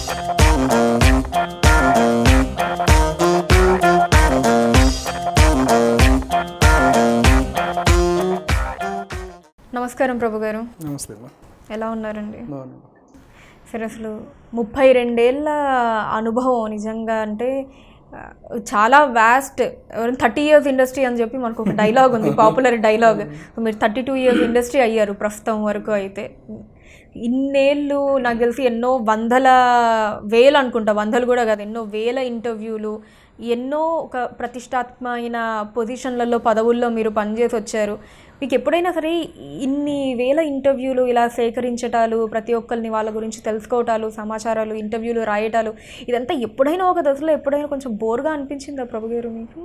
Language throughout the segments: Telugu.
నమస్కారం ప్రభు గారు. నమస్తే. ఎలా ఉన్నారండి? సరే, అసలు 32 ఏళ్ళ అనుభవం నిజంగా అంటే చాలా వ్యాస్ట్. 30 years ఇండస్ట్రీ అని చెప్పి మనకు ఒక డైలాగ్ ఉంది, పాపులర్ డైలాగ్. మీరు 32 years ఇండస్ట్రీ అయ్యారు ప్రస్తుతం వరకు. అయితే ఇన్నేళ్ళు నాకు తెలిసి ఎన్నో వేలు అనుకుంటా, వందలు కూడా కాదు, ఎన్నో వేల ఇంటర్వ్యూలు, ఎన్నో ఒక ప్రతిష్టాత్మకమైన పొజిషన్లలో పదవుల్లో మీరు పనిచేసి వచ్చారు. మీకు ఎప్పుడైనా సరే ఇన్ని వేల ఇంటర్వ్యూలు ఇలా సేకరించటాలు, ప్రతి ఒక్కరిని వాళ్ళ గురించి తెలుసుకోవటాలు, సమాచారాలు, ఇంటర్వ్యూలు రాయటాలు, ఇదంతా ఎప్పుడైనా ఒక దశలో ఎప్పుడైనా కొంచెం బోర్గా అనిపించిందా ప్రభు గారు మీకు?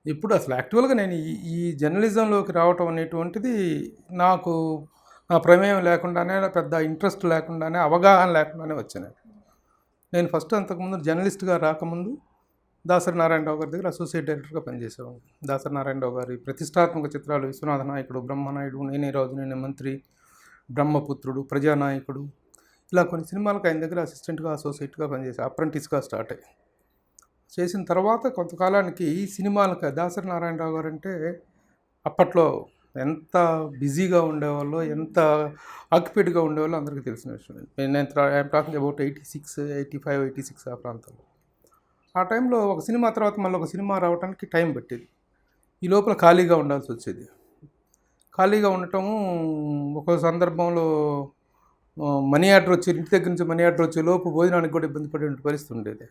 ఇప్పుడు అసలు యాక్చువల్గా నేను ఈ జర్నలిజంలోకి రావటం అనేటువంటిది నాకు నా ప్రమేయం లేకుండానే, పెద్ద ఇంట్రెస్ట్ లేకుండానే, అవగాహన లేకుండానే వచ్చాను. నేను ఫస్ట్ అంతకుముందు జర్నలిస్ట్గా రాకముందు దాసరి నారాయణరావు గారి దగ్గర అసోసియేట్ డైరెక్టర్గా పనిచేసేవాడు. దాసరి నారాయణరావు గారి ప్రతిష్టాత్మక చిత్రాలు విశ్వనాథ నాయకుడు, బ్రహ్మనాయుడు, నేనే రాజు నేనే మంత్రి, బ్రహ్మపుత్రుడు, ప్రజానాయకుడు, ఇలా కొన్ని సినిమాలకు ఆయన దగ్గర అసిస్టెంట్గా, అసోసియేట్గా పనిచేసి అప్రెంటిస్గా స్టార్ట్ అయ్యి చేసిన తర్వాత కొంతకాలానికి ఈ సినిమాలకు దాసరి నారాయణరావు గారు అంటే అప్పట్లో ఎంత బిజీగా ఉండేవాళ్ళు, ఎంత ఆక్యుపైడ్గా ఉండేవాళ్ళు అందరికీ తెలిసిన విషయం. ఐఎమ్ టాకింగ్ అబౌట్ 86, 85, 86 ఆ ప్రాంతంలో. ఆ టైంలో ఒక సినిమా తర్వాత మళ్ళీ ఒక సినిమా రావడానికి టైం పట్టేది. ఈ లోపల ఖాళీగా ఉండాల్సి వచ్చేది. ఖాళీగా ఉండటము ఒక సందర్భంలో మనీ ఆర్డర్ వచ్చి, ఇంటి దగ్గర నుంచి మనీ ఆర్డర్ వచ్చే లోపు భోజనానికి కూడా ఇబ్బంది పడే పరిస్థితి ఉండేది.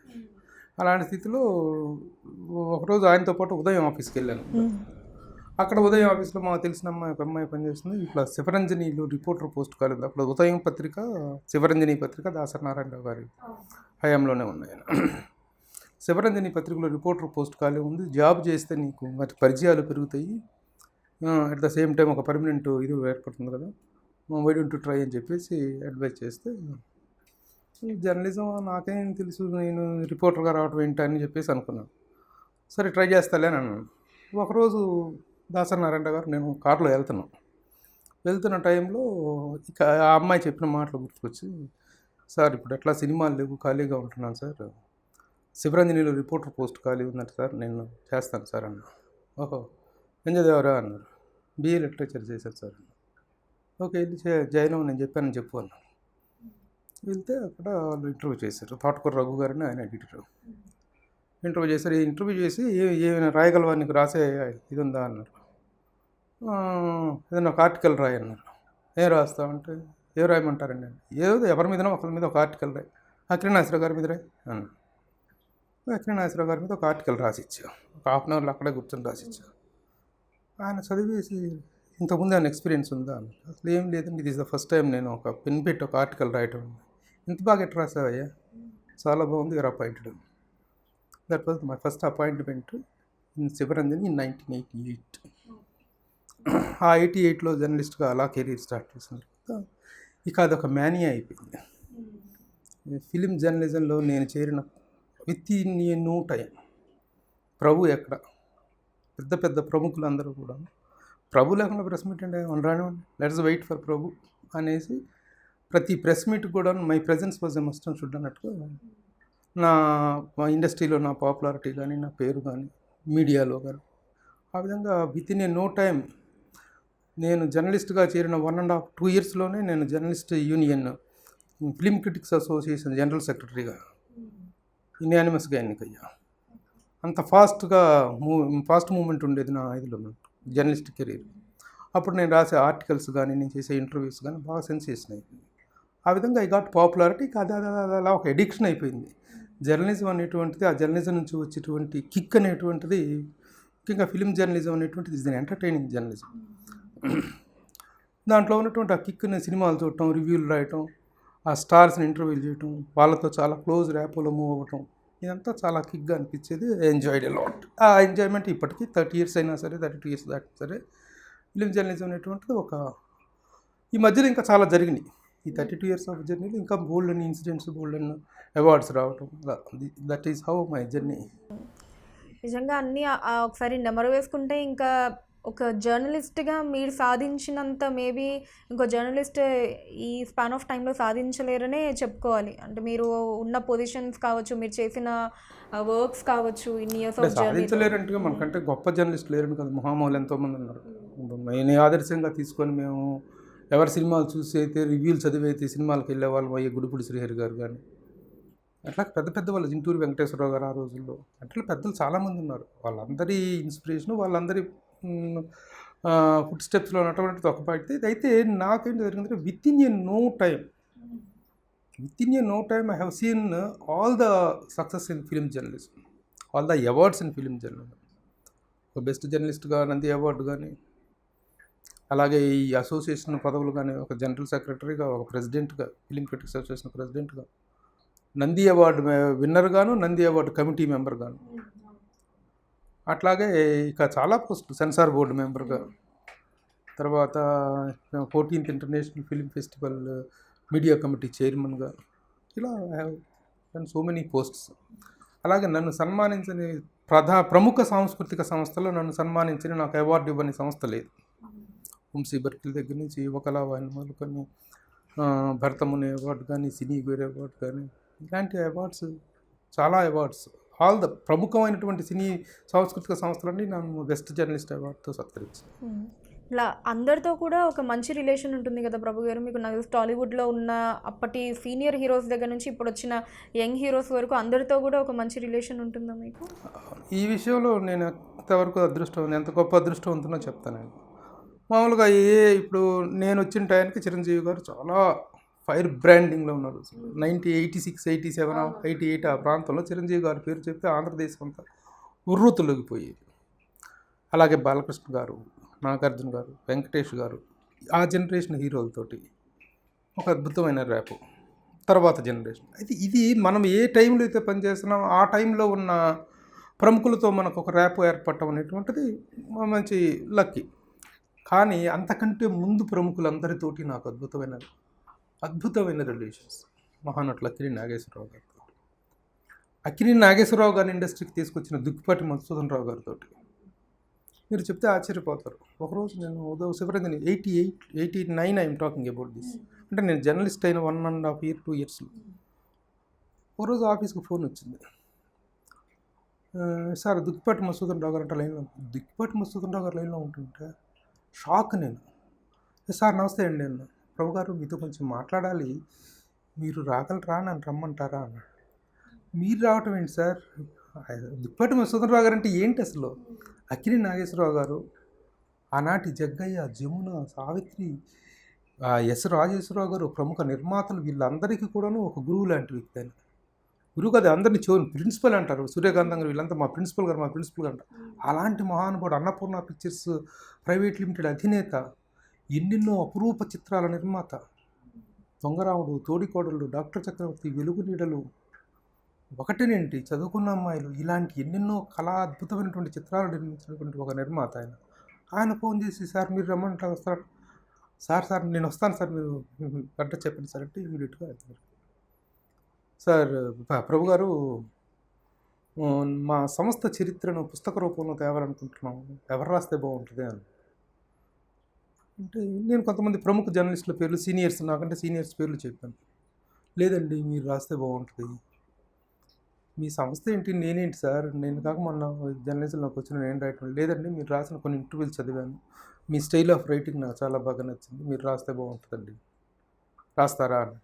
అలాంటి స్థితిలో ఒకరోజు ఆయనతో పాటు ఉదయం ఆఫీస్కి వెళ్ళాను. అక్కడ ఉదయం ఆఫీస్లో మాకు తెలిసిన ఒక అమ్మాయి పనిచేస్తుంది. ఇట్లా శివరంజనిలో రిపోర్టర్ పోస్ట్ కాలేదు. అప్పుడు ఉదయం పత్రిక, శివరంజని పత్రిక దాసరి నారాయణరావు గారి హయాంలోనే ఉన్నాయి. శివరంజని పత్రికలో రిపోర్టర్ పోస్ట్ ఖాళీ ఉంది, జాబ్ చేస్తే నీకు మరి పరిచయాలు పెరుగుతాయి, అట్ ద సేమ్ టైం ఒక పర్మనెంట్ ఇది ఏర్పడుతుంది కదా, వై డోంట్ యు ట్రై అని చెప్పేసి అడ్వైజ్ చేస్తే, జర్నలిజం నాకేం తెలుసు, నేను రిపోర్టర్గా రావడం ఏంటి అని చెప్పేసి అనుకున్నాను. సరే ట్రై చేస్తాలే అని అన్నాను. ఒకరోజు దాసరి నారాయణ గారు నేను కారులో వెళ్తున్న టైంలో ఇక ఆ అమ్మాయి చెప్పిన మాటలు గుర్తుకొచ్చి, సార్ ఇప్పుడు ఎట్లా సినిమాలు లేవు, ఖాళీగా ఉంటున్నాను సార్, శివరంజనిలో రిపోర్టర్ పోస్ట్ ఖాళీ ఉందంట సార్, నేను చేస్తాను సార్ అన్న. ఓహో ఏం చదివారా అన్నారు. బిఏ లిటరేచర్ చేశారు సార్. ఓకే వెళ్ళి జాయిన్ అవ్వ, నేను చెప్పానని చెప్పు అన్నాను. వెళ్తే అక్కడ వాళ్ళు ఇంటర్వ్యూ చేశారు. తోటకూర రఘు గారిని, ఆయన ఎడిటర్. ఇంటర్వ్యూ చేశారు. ఇంటర్వ్యూ చేసి ఏమైనా రాయగలవా, నీకు రాసే ఇది ఉందా అన్నారు. ఏదైనా ఒక ఆర్టికల్ రాయి అన్నారు. ఏం రాస్తామంటే, ఏం రాయమంటారండి? ఏదో ఎవరి మీదనో ఒకరి మీద ఒక ఆర్టికల్ రాయి, అక్కినేని గారి మీద రాయి అన్నారు. అక్కినేని గారి మీద ఒక ఆర్టికల్ రాసిచ్చా. ఒక హాఫ్ అన్ అవర్లో అక్కడే కూర్చొని రాసిచ్చా. ఆయన చదివేసి, ఇంతకుముందు ఆయన ఎక్స్పీరియన్స్ ఉందా అని. అసలు ఏం లేదండి, ఇది ఇస్ ద ఫస్ట్ టైం నేను ఒక పెన్ పెట్టి ఒక ఆర్టికల్ రాయటం. ఇంత బాగా ఎట్లా రాసావయ్యా, చాలా బాగుంది, you are appointed. That was my first appointment in Sivaranjani in 1988. ఆ 88లో జర్నలిస్ట్గా అలా కెరీర్ స్టార్ట్ చేసిన తర్వాత ఇక అదొక మేనియా అయిపోయింది. ఫిలిం జర్నలిజంలో నేను చేరిన within a no time, Prabhu ఎక్కడ, పెద్ద పెద్ద ప్రముఖులందరూ కూడా ప్రభు లేకుండా ప్రెస్ మీట్ అంటే రానివ్వండి, లెట్స్ వెయిట్ ఫర్ ప్రభు అనేసి ప్రతి ప్రెస్ మీట్ కూడా my presence was a must and should అన్నట్టుగా మా ఇండస్ట్రీలో నా పాపులారిటీ కానీ, నా పేరు కానీ, మీడియాలో కానీ, ఆ విధంగా within a no time నేను జర్నలిస్ట్గా చేరిన 1.5-2 yearsలోనే నేను journalist union, film critics association general సెక్రటరీగా యునానిమస్గా ఎన్నికయ్యా. అంత ఫాస్ట్ మూమెంట్ ఉండేది నా ఇదిలో జర్నలిస్ట్ కెరీర్. అప్పుడు నేను రాసే ఆర్టికల్స్ కానీ, నేను చేసే ఇంటర్వ్యూస్ కానీ బాగా సెన్సేషన్ అయిపోయింది. ఆ విధంగా ఐ గాట్ పాపులారిటీ. అలా ఒక ఎడిక్షన్ అయిపోయింది జర్నలిజం అనేటువంటిది. ఆ జర్నలిజం నుంచి వచ్చేటువంటి కిక్ అనేటువంటిది, ముఖ్యంగా ఫిలిం జర్నలిజం అనేటువంటిది ఇస్ అన్ ఎంటర్టైనింగ్ జర్నలిజం. దాంట్లో ఉన్నటువంటి ఆ కిక్ని సినిమాలు చూడటం, రివ్యూలు రాయటం, ఆ స్టార్స్ని ఇంటర్వ్యూలు చేయటం, వాళ్ళతో చాలా క్లోజ్ ర్యాపోలో మూవ్ అవ్వటం, ఇదంతా చాలా కిక్గా అనిపించేది. Enjoyed a lot. ఆ ఎంజాయ్మెంట్ ఇప్పటికీ 30 years అయినా సరే, 32 years దాకా సరే, ఫిలిం జర్నలిజం అనేటువంటిది ఈ మధ్యలో ఇంకా చాలా జరిగినాయి. ఈ 32 years ఆఫ్ జర్నీలో ఇంకా బోల్డ్ అని ఇన్సిడెంట్స్, బోల్డ్ అని అవార్డ్స్ రావటం, that is how my journey. నిజంగా అన్నీ ఒకసారి నెమరు వేసుకుంటే ఇంకా ఒక జర్నలిస్ట్గా మీరు సాధించినంత మేబీ ఇంకో జర్నలిస్ట్ ఈ స్పాన్ ఆఫ్ టైంలో సాధించలేరనే చెప్పుకోవాలి. అంటే మీరు ఉన్న పొజిషన్స్ కావచ్చు, మీరు చేసిన వర్క్స్ కావచ్చు, ఇన్ని ఇయర్స్ ఆఫ్ జర్నీ. సాధించలేరంటే మనకంటే గొప్ప జర్నలిస్ట్ లేరని కదా, మహామౌలు ఎంతోమంది ఉన్నారు. నేను ఆదర్శంగా తీసుకొని మేము ఎవరి సినిమాలు చూసి అయితే రివ్యూలు చదివి అయితే సినిమాలకు వెళ్ళే వాళ్ళు అయ్యే గుడిపూడి శ్రీహరి గారు కానీ అట్లా పెద్ద పెద్ద వాళ్ళు, జింటూరు వెంకటేశ్వరరావు గారు ఆ రోజుల్లో అట్లా పెద్దలు చాలామంది ఉన్నారు. వాళ్ళందరి ఇన్స్పిరేషను, వాళ్ళందరి ఫుడ్ స్టెప్స్లో ఉన్నటువంటిది ఒక పార్టీ. అయితే నాకేంటి జరిగిందంటే within a no time I have seen all the success in film journalism, all the awards in film journalism. ఒక బెస్ట్ జర్నలిస్ట్గా నంది అవార్డు కానీ, అలాగే ఈ అసోసియేషన్ పదవులు కానీ, ఒక జనరల్ సెక్రటరీగా, ఒక ప్రెసిడెంట్గా, ఫిలిం క్రిటిక్స్ అసోసియేషన్ ప్రెసిడెంట్గా, నంది అవార్డు విన్నర్ గాను, నంది అవార్డు కమిటీ మెంబర్ గాను, అట్లాగే ఇక చాలా పోస్టులు, సెన్సార్ బోర్డు మెంబర్గా, తర్వాత 14th international film festival media committee చైర్మన్గా, ఇలా సో మెనీ పోస్ట్స్. అలాగే నన్ను సన్మానించని ప్రముఖ సాంస్కృతిక సంస్థలో నన్ను సన్మానించని, నాకు అవార్డు ఇవ్వని సంస్థ లేదు. వంశీ బర్కిల్ దగ్గర నుంచి యువకళావాహిని మొదలుకొని భరతముని అవార్డు కానీ, సినీ గోరి అవార్డు కానీ, ఇలాంటి అవార్డ్స్, చాలా అవార్డ్స్, ఆల్ ద ప్రముఖమైనటువంటి సినీ సాంస్కృతిక సంస్థలన్నీ నన్ను బెస్ట్ జర్నలిస్ట్ అవార్డుతో సత్కరించాను. ఇలా అందరితో కూడా ఒక మంచి రిలేషన్ ఉంటుంది కదా ప్రభు గారు. మీకు నాకు టాలీవుడ్లో ఉన్న అప్పటి సీనియర్ హీరోస్ దగ్గర నుంచి ఇప్పుడు వచ్చిన యంగ్ హీరోస్ వరకు అందరితో కూడా ఒక మంచి రిలేషన్ ఉంటుందా మీకు? ఈ విషయంలో నేను ఎంతవరకు ఎంత గొప్ప అదృష్టవంతునో చెప్తానండి. మామూలుగా ఇప్పుడు నేను వచ్చిన టైంకి చిరంజీవి గారు చాలా ఫైర్ బ్రాండింగ్లో ఉన్నారు. 1986, 87, 88 ఆ ప్రాంతంలో చిరంజీవి గారి పేరు చెప్తే ఆంధ్రదేశం అంతా ఉర్రూతలొగిపోయేది. అలాగే బాలకృష్ణ గారు, నాగార్జున గారు, వెంకటేష్ గారు, ఆ జనరేషన్ హీరోలతోటి ఒక అద్భుతమైన ర్యాపు. తర్వాత జనరేషన్ అయితే ఇది మనం ఏ టైంలో అయితే పనిచేస్తున్నామో ఆ టైంలో ఉన్న ప్రముఖులతో మనకు ఒక ర్యాపు ఏర్పడటం అనేటువంటిది మంచి లక్కీ. కానీ అంతకంటే ముందు ప్రముఖులందరితోటి నాకు అద్భుతమైన రిలేషన్స్. మహానటులు అక్కినేని నాగేశ్వరరావు గారితో, అక్కినేని నాగేశ్వరరావు గారిని ఇండస్ట్రీకి తీసుకొచ్చిన దుక్కిపాటి మధుసూదన్ రావు గారితో మీరు చెప్తే ఆశ్చర్యపోతారు. ఒకరోజు నేను Sivaranjani 89 I'm talking about this, అంటే నేను జర్నలిస్ట్ అయిన 1.5 year 2 years. ఒకరోజు ఆఫీస్కి ఫోన్ వచ్చింది. సార్ దుక్కిపాటి మధుసూదన్ రావు గారు అంటే లైన్లో, దుక్కిపాటి మధుసూదన్ రావు గారు లైన్లో ఉంటుంటే షాక్ నేను. సార్ నమస్తే అండి అన్న. ప్రభు గారు మీతో కొంచెం మాట్లాడాలి, మీరు రాగలరా, నన్ను రమ్మంటారా అన్నాడు. మీరు రావటం ఏంటి సార్, దుక్కిపాటి మధుసూదన్ రావు గారు అంటే ఏంటి అసలు? అక్కినేని నాగేశ్వరరావు గారు, ఆనాటి జగ్గయ్య, జమున, సావిత్రి, ఎస్ రాజేశ్వరరావు గారు, ప్రముఖ నిర్మాతలు, వీళ్ళందరికీ కూడాను ఒక గురువు లాంటి వ్యక్తి అని. గురువు కదా, అందరినీ ప్రిన్సిపల్ అంటారు. సూర్యకాంతం గారు వీళ్ళంతా మా ప్రిన్సిపల్ గారు అంటారు. అలాంటి మహానుభావుడు, అన్నపూర్ణ పిక్చర్స్ ప్రైవేట్ లిమిటెడ్ అధినేత, ఎన్నెన్నో అపురూప చిత్రాల నిర్మాత, దొంగరాముడు, తోడికోడళ్ళు, డాక్టర్ చక్రవర్తి, వెలుగు నీడలు, ఒకటేనేంటి, చదువుకున్న అమ్మాయిలు, ఇలాంటి ఎన్నెన్నో అద్భుతమైనటువంటి చిత్రాలు నిర్మించినటువంటి ఒక నిర్మాత ఆయన ఫోన్ చేసి, సార్ మీరు రమ్మంటారు వస్తారు సార్ నేను వస్తాను సార్, మీరు గంట చెప్పండి సార్ అంటే ఇమీడియట్గా వెళ్తారు. సార్ ప్రభు గారు, మా సంస్థ చరిత్రను పుస్తక రూపంలో తేవాలనుకుంటున్నాము, ఎవరు రాస్తే బాగుంటుంది అని అంటే నేను కొంతమంది ప్రముఖ జర్నలిస్టుల పేర్లు, నాకంటే సీనియర్స్ పేర్లు చెప్పాను. లేదండి మీరు రాస్తే బాగుంటుంది. మీ సంస్థ ఏంటి, నేనేంటి సార్, నేను కాక మొన్న జర్నలిజంలోకి వచ్చిన నేను రాయటం. లేదండి మీరు రాసిన కొన్ని ఇంటర్వ్యూలు చదివాను, మీ స్టైల్ ఆఫ్ రైటింగ్ నాకు చాలా బాగా నచ్చింది, మీరు రాస్తే బాగుంటుందండి, రాస్తారా అని.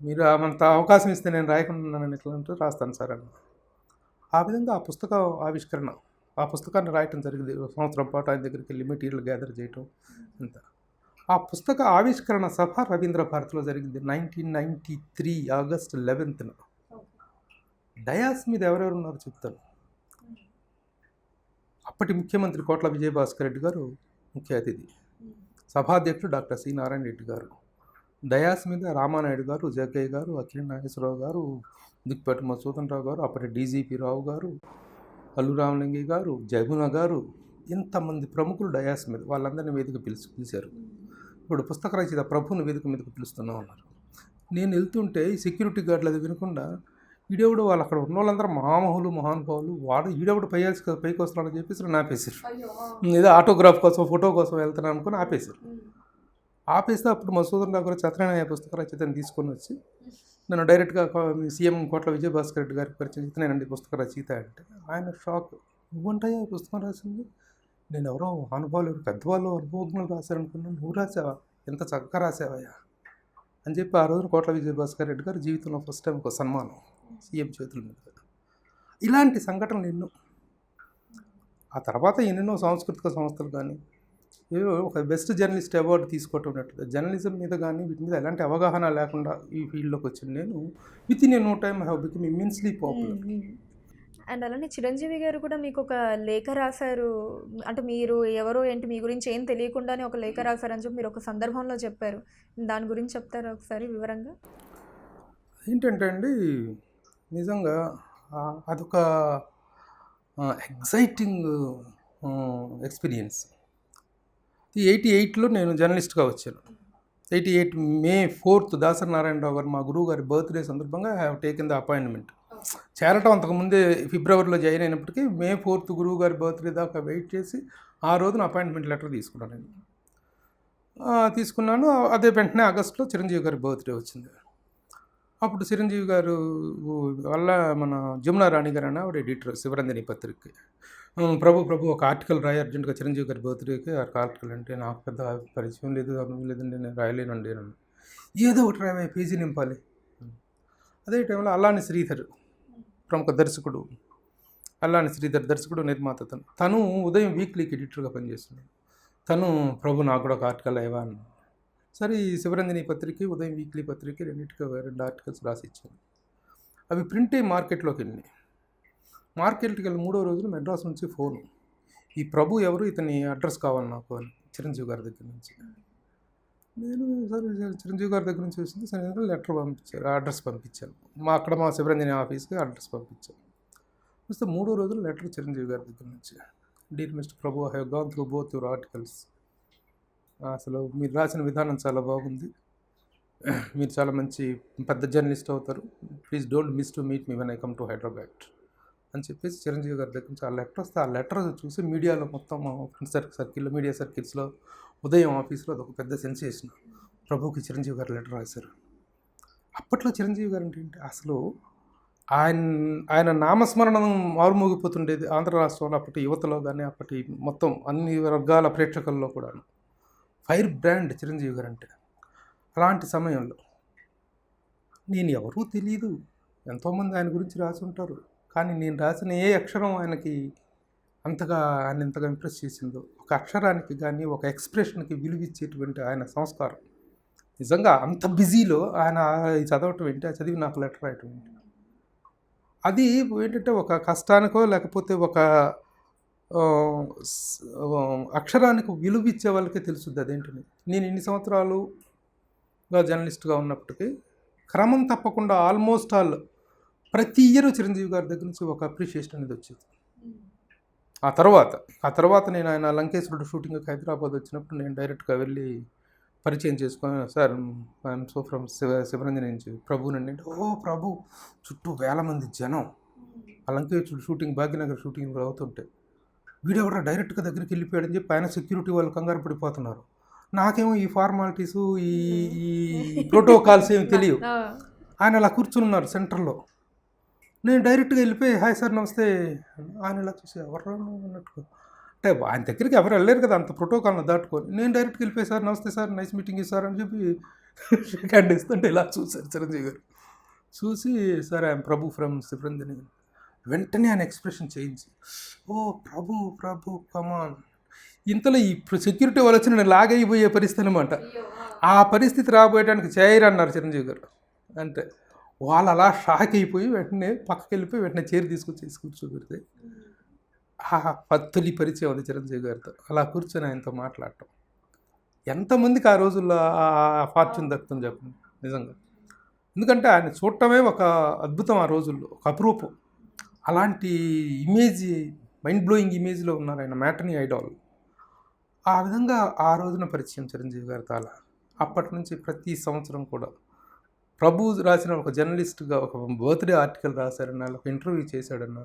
మీరు అంత అవకాశం ఇస్తే నేను రాయకుండా ఎట్లా అంటే రాస్తాను సార్ అని. ఆ విధంగా ఆ పుస్తకాన్ని రాయటం జరిగింది. సంవత్సరం పాటు ఆయన దగ్గరికి వెళ్ళి మెటీరియల్ గ్యాదర్ చేయటం అంతా. ఆ పుస్తక ఆవిష్కరణ సభ రవీంద్ర భారతిలో జరిగింది 1993 August 11th. డయాస్ మీద ఎవరెవరు ఉన్నారో చెప్తాను. అప్పటి ముఖ్యమంత్రి కోట్ల విజయభాస్కర్ రెడ్డి గారు ముఖ్య అతిథి, సభాధ్యక్షుడు డాక్టర్ సి నారాయణ రెడ్డి గారు, డయాస్ మీద రామానాయుడు గారు, జగ్గయ్య గారు, అక్కినేని నాగేశ్వరరావు గారు, దుక్కిపాటి మధుసూదన్ రావు గారు, అప్పటి డీజీపీ రావు గారు, అల్లు రామలింగయ్య గారు, జమున గారు, ఇంతమంది ప్రముఖులు డయాస్ మీద, వాళ్ళందరినీ వేదిక పిలిచారు. ఇప్పుడు పుస్తక రచయిత ప్రభుని వేదిక మీదకి పిలుస్తున్నాం అన్నారు. నేను వెళ్తుంటే ఈ సెక్యూరిటీ గార్డులు అది వినకుండా ఈడెవడు వాళ్ళు అక్కడ ఉన్న వాళ్ళందరూ మహామహులు మహానుభావులు, వాడు ఈడెవడు పైకి వస్తున్నాడని చెప్పేసి నన్ను ఆపేశారు. ఏదో ఆటోగ్రాఫ్ కోసం ఫోటో కోసం వెళ్తున్నాను అనుకుని ఆపేశారు. ఆపేస్తే అప్పుడు మధుసూదన్ రావు గారు సత్యనారాయణ పుస్తక రచయితని తీసుకొని వచ్చి నన్ను డైరెక్ట్గా సీఎం కోట్ల విజయభాస్కర్ రెడ్డి గారికి పరిచయం ఇతనేనండి పుస్తక రచయిత అంటే ఆయన షాక్. నువ్వంటాయా ఈ పుస్తకం రాసింది? నేను ఎవరో అనుభవాలు పెద్దవాళ్ళు అనుభవజ్ఞులు రాశారనుకున్నాను, నువ్వు రాసావా, ఎంత చక్కగా రాసావయ్యా అని చెప్పి ఆ రోజున కోట్ల విజయభాస్కర్ రెడ్డి గారు జీవితంలో ఫస్ట్ టైం ఒక సన్మానం సీఎం చేతుల మీద. ఇలాంటి సంఘటనలు ఎన్నో. ఆ తర్వాత ఎన్నెన్నో సాంస్కృతిక సంస్థలు కానీ ఏదో ఒక బెస్ట్ జర్నలిస్ట్ అవార్డు తీసుకోవటం ఉన్నట్టు జర్నలిజం మీద కానీ వీటి మీద ఎలాంటి అవగాహన లేకుండా ఈ ఫీల్డ్లోకి వచ్చిన నేను within no time have become immensely popular. And అలానే చిరంజీవి గారు కూడా మీకు ఒక లేఖ రాశారు, అంటే మీరు ఎవరో ఏంటి మీ గురించి ఏం తెలియకుండానే ఒక లేఖ రాశారని చెప్పి మీరు ఒక సందర్భంలో చెప్పారు. దాని గురించి చెప్తారా ఒకసారి వివరంగా? ఏంటంటే అండి, నిజంగా అదొక ఎగ్జైటింగ్ ఎక్స్పీరియన్స్. 88లో నేను జర్నలిస్ట్గా వచ్చాను. 88 May 4th దాసరి నారాయణరావు గారు మా గురువు గారి బర్త్డే సందర్భంగా I have taken the appointment. చేరటం అంతకుముందే ఫిబ్రవరిలో జాయిన్ అయినప్పటికీ May 4th గురువు గారి బర్త్డే దాకా వెయిట్ చేసి ఆ రోజున అపాయింట్మెంట్ లెటర్ తీసుకున్నాను నేను. తీసుకున్నాను. అదే వెంటనే ఆగస్టులో చిరంజీవి గారి బర్త్డే వచ్చింది. అప్పుడు చిరంజీవి గారు వల్ల మన జమునా రాణి గారు అని ఆవిడ ఎడిటర్ శివరంజని పత్రికకి, ప్రభు ఒక ఆర్టికల్ రాయి అర్జెంట్గా చిరంజీవి గారి బర్త్డేకి. ఆ ఆర్టికల్ అంటే నాకు పెద్ద పరిచయం లేదు, లేదండి నేను రాయలేనండి నన్ను. ఏదో ఒకటి రాయమే, పేజీ నింపాలి. అదే టైంలో అల్లాని శ్రీధర్ ప్రముఖ దర్శకుడు, అల్లాని శ్రీధర్ దర్శకుడు నిర్మాత, తను ఉదయం వీక్లీకి ఎడిటర్గా పనిచేస్తున్నాడు. తను ప్రభు నాకు కూడా ఒక ఆర్టికల్ అయ్యవా అని. సరే ఈ శివరంజని పత్రిక ఉదయం వీక్లీ పత్రిక రెండింటికి 2 ఆర్టికల్స్ రాసి ఇచ్చాను. అవి ప్రింట్ అయ్యి మార్కెట్లోకి వెళ్ళినాయి. మార్కెట్కి వెళ్ళి 3వ రోజున మెడ్రాస్ నుంచి ఫోను, ఈ ప్రభు ఎవరు, ఇతని అడ్రస్ కావాలి నాకు అని చిరంజీవి గారి దగ్గర నుంచి. నేను సరే చిరంజీవి గారి దగ్గర నుంచి వచ్చింది. సరే లెటర్ పంపించారు, అడ్రస్ పంపించాను. అక్కడ మా శివరంజని ఆఫీస్కి అడ్రస్ పంపించాను. వస్తే 3వ రోజున లెటర్ చిరంజీవి గారి దగ్గర నుంచి, dear mister Prabhu, I have gone through both your articles. అసలు మీరు రాసిన విధానం చాలా బాగుంది, మీరు చాలా మంచి పెద్ద జర్నలిస్ట్ అవుతారు, please don't miss to meet me when I come to Hyderabad అని చెప్పేసి చిరంజీవి గారి దగ్గర నుంచి ఆ లెటర్ వస్తే, ఆ లెటర్ చూసి మీడియాలో మొత్తం ఫ్రెండ్స్ సర్కిల్లో మీడియా సర్కిల్స్లో ఉదయం ఆఫీస్లో అదొక పెద్ద సెన్సేషన్, ప్రభుకి చిరంజీవి గారు లెటర్ రాశారు. అప్పట్లో చిరంజీవి గారు అంటే ఏంటి అసలు ఆయన నామస్మరణం మారుమోగిపోతుండేది ఆంధ్ర రాష్ట్రంలో అప్పటి యువతలో కానీ, అప్పటి మొత్తం అన్ని వర్గాల ప్రేక్షకుల్లో కూడా ఫైర్ బ్రాండ్ చిరంజీవి గారు అంటే. అలాంటి సమయంలో నేను ఎవరూ తెలియదు, ఎంతోమంది ఆయన గురించి రాసి ఉంటారు, కానీ నేను రాసిన ఏ అక్షరం ఆయనకి ఆయన ఎంతగా ఇంప్రెస్ చేసిందో, ఒక అక్షరానికి కానీ ఒక ఎక్స్ప్రెషన్కి విలువిచ్చేటువంటి ఆయన సంస్కారం, నిజంగా అంత బిజీలో ఆయన చదవటం ఏంటి, ఆ చదివి నాకు లెటర్ రాయటం ఏంటి, అది ఏంటంటే ఒక కష్టానికో లేకపోతే ఒక అక్షరానికి విలువ ఇచ్చే వాళ్ళకే తెలుస్తుంది అదేంటని. నేను ఇన్ని సంవత్సరాలుగా జర్నలిస్ట్గా ఉన్నప్పటికీ క్రమం తప్పకుండా ఆల్మోస్ట్ ఆల్ ప్రతి ఇయర్ చిరంజీవి గారి దగ్గర నుంచి ఒక అప్రిషియేషన్ అనేది వచ్చేది. ఆ తర్వాత నేను ఆయన లంకేశ్వరుడు షూటింగ్కి హైదరాబాద్ వచ్చినప్పుడు నేను డైరెక్ట్గా వెళ్ళి పరిచయం చేసుకొని, sir I'm so from Sivaranjani నుంచి ప్రభునండి. ఓ ప్రభు, చుట్టూ 1000 మంది జనం, ఆ లంకేశ్వరుడు షూటింగ్ భాగ్యనగర్ షూటింగ్ అవుతుంటే వీడెవడ డైరెక్ట్గా దగ్గరికి వెళ్ళిపోయాడని చెప్పి ఆయన సెక్యూరిటీ వాళ్ళు కంగారు పడిపోతున్నారు. నాకేమో ఈ ఫార్మాలిటీసు ఈ ప్రోటోకాల్స్ ఏమి తెలియవు. ఆయన అలా కూర్చుని ఉన్నారు సెంటర్లో. నేను డైరెక్ట్గా వెళ్ళిపోయి హాయ్ సార్ నమస్తే, ఆయన ఇలా చూసి ఎవరు అన్నట్టు, అంటే ఆయన దగ్గరికి ఎవరు వెళ్ళలేరు కదా అంత ప్రోటోకాల్ని దాటుకొని. నేను డైరెక్ట్గా వెళ్ళిపోయి సార్ నమస్తే సార్ నైస్ మీటింగ్ సార్ అని చెప్పి షేక్ హ్యాండ్ ఇస్తుంటే ఇలా చూశారు చిరంజీవి గారు. చూసి sir I'm Prabhu from Sivaranjani. వెంటనే ఆయన ఎక్స్ప్రెషన్ చేంజ్, ఓ ప్రభు కమాన్. ఇంతలో ఈ సెక్యూరిటీ వాళ్ళు వచ్చి నేను లాగైపోయే పరిస్థితి అనమాట. ఆ పరిస్థితి రాబోయడానికి చేయరన్నారు చిరంజీవి గారు. అంటే వాళ్ళు అలా షాక్ అయిపోయి వెంటనే పక్కకి వెళ్ళిపోయి వెంటనే చైర్ తీసుకొచ్చి కూర్చోబెడితే తొలి పరిచయం అది చిరంజీవి గారితో. అలా కూర్చొని ఆయనతో మాట్లాడటం ఎంతమందికి ఆ రోజుల్లో ఆ ఫార్చ్యూన్ దక్కుతుంది చెప్పండి నిజంగా. ఎందుకంటే ఆయన చూడటమే ఒక అద్భుతం, ఆ రోజుల్లో ఒక అపురూపం. అలాంటి ఇమేజ్, మైండ్ బ్లోయింగ్ ఇమేజ్లో ఉన్నారు ఆయన, మ్యాటర్నీ ఐడాల్. ఆ విధంగా ఆ రోజున పరిచయం చిరంజీవి గారితో. అలా అప్పటి నుంచి ప్రతి సంవత్సరం కూడా ప్రభు రాసిన ఒక జర్నలిస్ట్గా ఒక బర్త్డే ఆర్టికల్ రాశారన్న, ఒక ఇంటర్వ్యూ చేశాడన్న,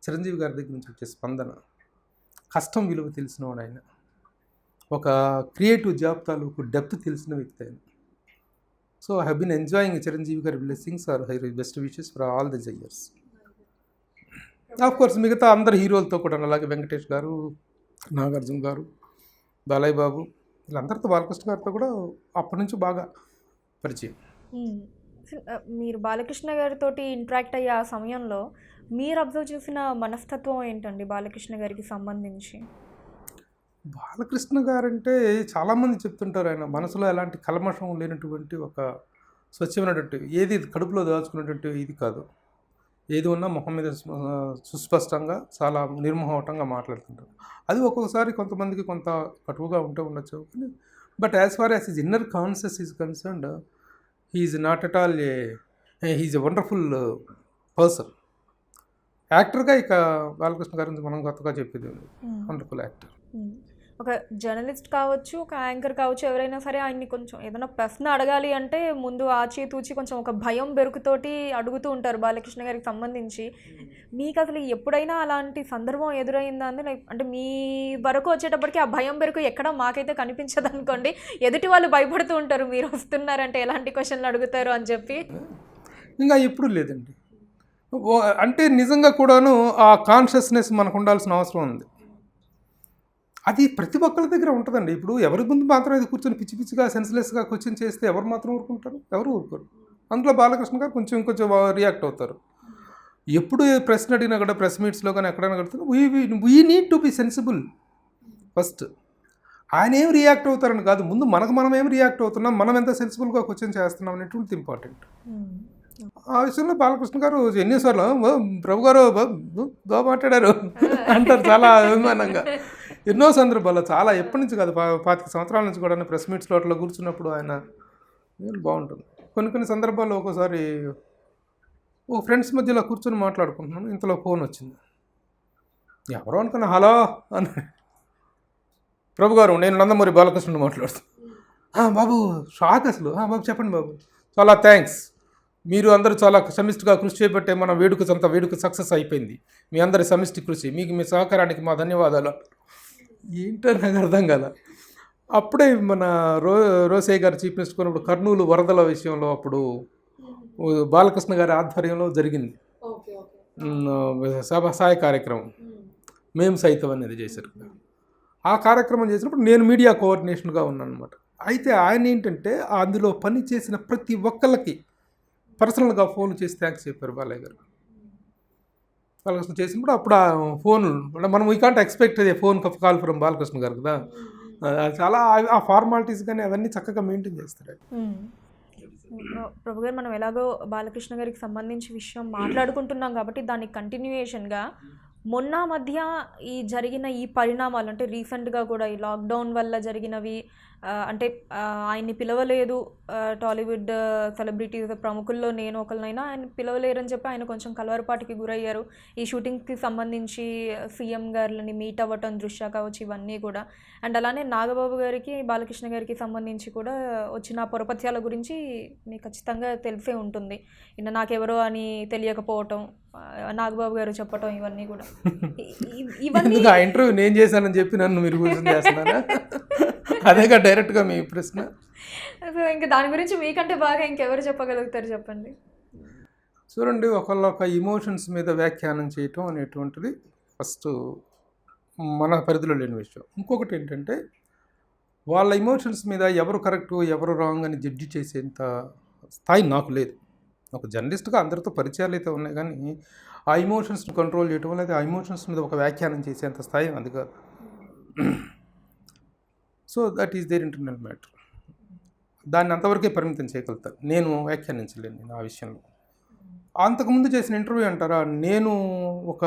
చిరంజీవి గారి దగ్గర నుంచి వచ్చే స్పందన, కష్టం విలువ తెలిసినవాడు ఆయన, ఒక క్రియేటివ్ జాబ్ తాలూకు డెప్త్ తెలిసిన వ్యక్తి ఆయన. So I have been enjoying Chiranjeevi గారి blessings or high best wishes for all this years. Of course మిగతా అందరు హీరోలతో కూడా, అలాగే వెంకటేష్ గారు, నాగార్జున గారు, బాలయ్య బాబు, వీళ్ళందరితో, బాలకృష్ణ గారితో కూడా అప్పటి నుంచి బాగా పరిచయం. మీరు బాలకృష్ణ గారితో ఇంటరాక్ట్ అయ్యే ఆ సమయంలో మీరు అబ్జర్వ్ చేసిన మనస్తత్వం ఏంటండి బాలకృష్ణ గారికి సంబంధించి? బాలకృష్ణ గారంటే చాలామంది చెప్తుంటారు, ఆయన మనసులో ఎలాంటి కల్మషం లేనటువంటి ఒక స్వచ్ఛమైనటువంటి, ఏది కడుపులో దాచుకున్నటువంటి ఇది కాదు, ఏది ఉన్నా మొహం మీద సుస్పష్టంగా చాలా నిర్మోహటంగా మాట్లాడుతుంటారు. అది ఒక్కొక్కసారి కొంతమందికి కొంత కటువుగా ఉంటూ ఉండొచ్చు, but as far as his inner conscious is concerned, he's not at all he's a wonderful person. యాక్టర్గా ఇక బాలకృష్ణ గారి నుంచి మనం కొత్తగా చెప్పేది, వండర్ఫుల్ యాక్టర్. ఒక జర్నలిస్ట్ కావచ్చు, ఒక యాంకర్ కావచ్చు, ఎవరైనా సరే ఆయన్ని కొంచెం ఏదైనా ప్రశ్న అడగాలి అంటే ముందు ఆచితూచి కొంచెం ఒక భయం బెరుకుతోటి అడుగుతూ ఉంటారు బాలకృష్ణ గారికి సంబంధించి. మీకు అసలు ఎప్పుడైనా అలాంటి సందర్భం ఎదురైందా అండి? లైక్ అంటే మీ వరకు వచ్చేటప్పటికి ఆ భయం బెరుకు ఎక్కడ మాకైతే కనిపించదు అనుకోండి, ఎదుటి వాళ్ళు భయపడుతూ ఉంటారు మీరు వస్తున్నారంటే ఎలాంటి క్వశ్చన్లు అడుగుతారు అని చెప్పి. ఇంకా ఎప్పుడు లేదండి, అంటే నిజంగా కూడాను ఆ కాన్షియస్నెస్ మనకు ఉండాల్సిన అవసరం ఉంది. అది ప్రతి ఒక్కరి దగ్గర ఉంటుందండి. ఇప్పుడు ఎవరి ముందు మాత్రం ఇది కూర్చొని పిచ్చి పిచ్చిగా సెన్స్లెస్గా క్వశ్చన్ చేస్తే ఎవరు మాత్రం ఊరుకుంటారు? ఎవరు ఊరుకోరు. అందులో బాలకృష్ణ గారు కొంచెం రియాక్ట్ అవుతారు. ఎప్పుడు ప్రశ్న అడిగినా కూడా, ప్రెస్ మీట్స్లో కానీ ఎక్కడైనా కడుతున్నా, we need to be sensible first. ఆయన ఏం రియాక్ట్ అవుతారని కాదు, ముందు మనం ఏం రియాక్ట్ అవుతున్నాం, మనం ఎంత సెన్సిబుల్గా క్వశ్చన్ చేస్తున్నాం అనేటువంటిది ఇంపార్టెంట్. ఆ విషయంలో బాలకృష్ణ గారు ఎన్నిసార్లు ప్రభు గారు బాగా మాట్లాడారు అంటారు చాలా అభిమానంగా. ఎన్నో సందర్భాల్లో, చాలా ఎప్పటి నుంచి కాదు, 25 సంవత్సరాల నుంచి కూడా ప్రెస్ మీట్స్లో అట్లా కూర్చున్నప్పుడు ఆయన బాగుంటుంది. కొన్ని సందర్భాల్లో ఒక్కోసారి ఓ ఫ్రెండ్స్ మధ్యలో కూర్చొని మాట్లాడుకుంటున్నాను, ఇంతలో ఫోన్ వచ్చింది. ఎవరో అనుకున్నా, హలో అని, ప్రభు గారు నేను నందమూరి బాలకృష్ణ మాట్లాడుతున్నాను. బాబు షాక్ అసలు. బాబు చెప్పండి బాబు, చాలా థ్యాంక్స్, మీరు అందరూ చాలా సమిష్టిగా కృషి చేపట్టే మన వేడుక సక్సెస్ అయిపోయింది. మీ అందరి సమిష్టి కృషి, మీకు మీ సహకారానికి మా ధన్యవాదాలు. ఏంటో నాకు అర్థం కాల. అప్పుడే మన రోసయ్య గారు చీఫ్ మినిస్టర్ కొన్నప్పుడు కర్నూలు వరదల విషయంలో అప్పుడు బాలకృష్ణ గారి ఆధ్వర్యంలో జరిగింది సహాయ కార్యక్రమం, మేము సైతం అనేది చేశారు. ఆ కార్యక్రమం చేసినప్పుడు నేను మీడియా కోఆర్డినేషన్గా ఉన్నాను అనమాట. అయితే ఆయన ఏంటంటే అందులో పని చేసిన ప్రతి ఒక్కళ్ళకి పర్సనల్గా ఫోన్ చేసి థ్యాంక్స్ చెప్పారు బాలయ్య గారు. బాలకృష్ణ చేసినప్పుడు అప్పుడు ఆ ఫోన్ మనం we can't expect phone call from Balakrishna గారు కదా, చాలా ఆ ఫార్మాలిటీస్ కానీ అవన్నీ చక్కగా మెయింటైన్ చేస్తారు. ప్రభు గారు, మనం ఎలాగో బాలకృష్ణ గారికి సంబంధించి విషయం మాట్లాడుకుంటున్నాం కాబట్టి దానికి కంటిన్యూయేషన్గా మొన్న మధ్య ఈ జరిగిన ఈ పరిణామాలు, అంటే రీసెంట్గా కూడా ఈ లాక్డౌన్ వల్ల జరిగినవి, అంటే ఆయన్ని పిలవలేదు టాలీవుడ్ సెలబ్రిటీస్ ప్రముఖుల్లో నేను ఒకరినైనా, ఆయన పిలవలేరని చెప్పి ఆయన కొంచెం కలవరపాటికి గురయ్యారు. ఈ షూటింగ్కి సంబంధించి సీఎం గారిని మీట్ అవ్వటం దృశ్య కావచ్చు, ఇవన్నీ కూడా. అండ్ అలానే నాగబాబు గారికి బాలకృష్ణ గారికి సంబంధించి కూడా వచ్చిన పొరపత్యాల గురించి మీకు ఖచ్చితంగా తెలిసే ఉంటుంది. నాకెవరో అని తెలియకపోవటం, నాగబాబు గారు చెప్పటం, ఇవన్నీ కూడా. ఇవన్నీ ఆ ఇంటర్వ్యూ నేను చేశానని చెప్పి నన్ను మీరు క్వశ్చన్ చేస్తున్నారా? అదేగా డైరెక్ట్గా మీ ప్రశ్న. ఇంకా దాని గురించి మీకంటే బాగా ఇంకెవరు చెప్పగలుగుతారు చెప్పండి. చూడండి, ఒకళ్ళొక ఇమోషన్స్ మీద వ్యాఖ్యానం చేయటం అనేటువంటిది ఫస్ట్ మన పరిధిలో లేని విషయం. ఇంకొకటి ఏంటంటే, వాళ్ళ ఇమోషన్స్ మీద ఎవరు కరెక్టు ఎవరు రాంగ్ అని జడ్జి చేసేంత స్థాయి నాకు లేదు. ఒక జర్నలిస్ట్గా అందరితో పరిచయాలు అయితే ఉన్నాయి, కానీ ఆ ఇమోషన్స్ని కంట్రోల్ చేయటం, లేదా ఆ ఇమోషన్స్ మీద ఒక వ్యాఖ్యానం చేసేంత స్థాయి అది కాదు. So that is their internal matter. దాన్ని అంతవరకే పరిమితం చేయగలుగుతారు, నేను వ్యాఖ్యానించలేను నేను ఆ విషయంలో. అంతకుముందు చేసిన ఇంటర్వ్యూ అంటారా, నేను ఒక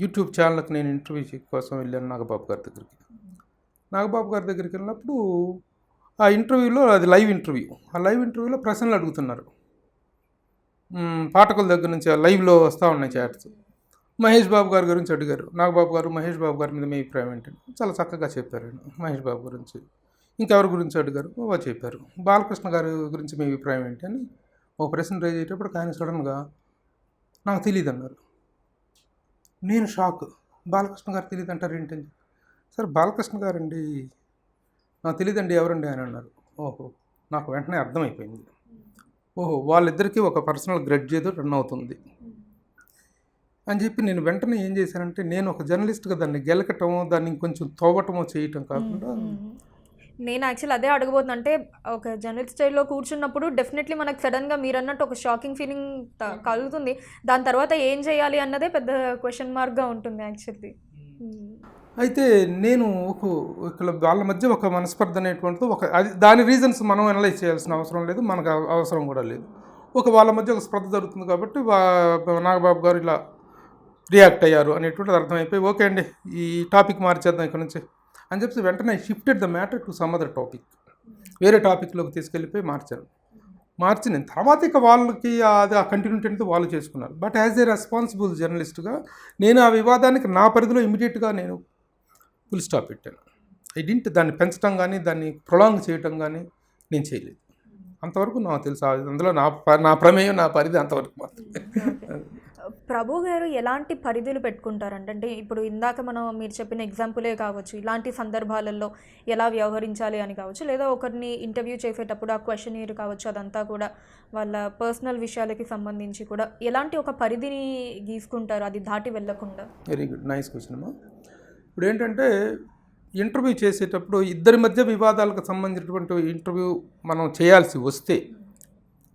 యూట్యూబ్ ఛానల్కి నేను ఇంటర్వ్యూ కోసం వెళ్ళాను నాగబాబు గారి దగ్గరికి. నాగబాబు గారి దగ్గరికి వెళ్ళినప్పుడు ఆ ఇంటర్వ్యూలో, అది లైవ్ ఇంటర్వ్యూ, ఆ లైవ్ ఇంటర్వ్యూలో ప్రశ్నలు అడుగుతున్నారు పాఠకుల దగ్గర నుంచి. లైవ్లో వస్తూ ఉన్నాయి చాట్స్. మహేష్ బాబు గారి గురించి అడిగారు. నాగబాబు గారు మహేష్ బాబు గారి మీద మీ అభిప్రాయం ఏంటంటే చాలా చక్కగా చెప్పారు మహేష్ బాబు గురించి. ఇంకెవరి గురించి అడిగారు, వాళ్ళు చెప్పారు. బాలకృష్ణ గారి గురించి మీ అభిప్రాయం ఏంటి అని ఒక ప్రశ్న రైజ్ అయ్యేటప్పుడు ఆయన సడన్గా నాకు తెలియదు అన్నారు. నేను షాక్. బాలకృష్ణ గారు తెలియదు అంటారు ఏంటని. సార్ బాలకృష్ణ గారండి, నాకు తెలియదండి ఎవరండి అని అన్నారు. ఓహో, నాకు వెంటనే అర్థమైపోయింది. ఓహో, వాళ్ళిద్దరికీ ఒక పర్సనల్ గ్రడ్జ్ ఏదో రన్ అవుతుంది అని చెప్పి నేను వెంటనే ఏం చేశానంటే, నేను ఒక జర్నలిస్ట్గా దాన్ని గెలకటమో దాన్ని ఇంకొంచెం తోవటమో చేయటం కాకుండా, నేను యాక్చువల్ అదే అడగబోతున్నా. అంటే ఒక జర్నలిస్ట్ స్టైల్లో కూర్చున్నప్పుడు డెఫినెట్లీ మనకు సడన్గా మీరు అన్నట్టు ఒక షాకింగ్ ఫీలింగ్ కలుగుతుంది. దాని తర్వాత ఏం చేయాలి అన్నదే పెద్ద క్వశ్చన్ మార్క్గా ఉంటుంది యాక్చువల్లీ. అయితే నేను ఇక్కడ వాళ్ళ మధ్య ఒక మనస్పర్ధ అనేటువంటిది అది దాని రీజన్స్ మనం అనలైజ్ చేయాల్సిన అవసరం లేదు, మనకు అవసరం కూడా లేదు. వాళ్ళ మధ్య ఒక స్పర్ధ జరుగుతుంది కాబట్టి నాగబాబు గారు ఇలా రియాక్ట్ అయ్యారు అనేటువంటిది అర్థమైపోయి, ఓకే అండి ఈ టాపిక్ మార్చేద్దాం ఇక్కడ నుంచి అని చెప్పి వెంటనే shifted the matter to some other topic, వేరే టాపిక్లోకి తీసుకెళ్ళిపోయి మార్చి నేను తర్వాత ఇక వాళ్ళకి అది ఆ కంటిన్యూటీ అనేది వాళ్ళు చేసుకున్నారు. బట్ యాజ్ ఏ రెస్పాన్సిబుల్ జర్నలిస్ట్గా నేను ఆ వివాదానికి నా పరిధిలో ఇమీడియట్గా నేను ఫుల్ స్టాప్ పెట్టాను. దాన్ని పెంచడం కానీ దాన్ని ప్రొలాంగ్ చేయటం కానీ నేను చేయలేదు. అంతవరకు నాకు తెలుసు. అందులో నా ప్రమేయం, నా పరిధి అంతవరకు మాత్రమే. ప్రభు గారు ఎలాంటి పరిధులు పెట్టుకుంటారంటే, అంటే ఇప్పుడు ఇందాక మీరు చెప్పిన ఎగ్జాంపులే కావచ్చు, ఇలాంటి సందర్భాలలో ఎలా వ్యవహరించాలి అని కావచ్చు, లేదా ఒకరిని ఇంటర్వ్యూ చేసేటప్పుడు ఆ క్వశ్చనీర్ కావచ్చు, అదంతా కూడా వాళ్ళ పర్సనల్ విషయాలకి సంబంధించి కూడా ఎలాంటి ఒక పరిధిని గీసుకుంటారు అది దాటి వెళ్ళకుండా? వెరీ గుడ్, నైస్ క్వశ్చన్ అమ్మా. ఇప్పుడు ఏంటంటే ఇంటర్వ్యూ చేసేటప్పుడు ఇద్దరి మధ్య వివాదాలకు సంబంధించినటువంటి ఇంటర్వ్యూ మనం చేయాల్సి వస్తే,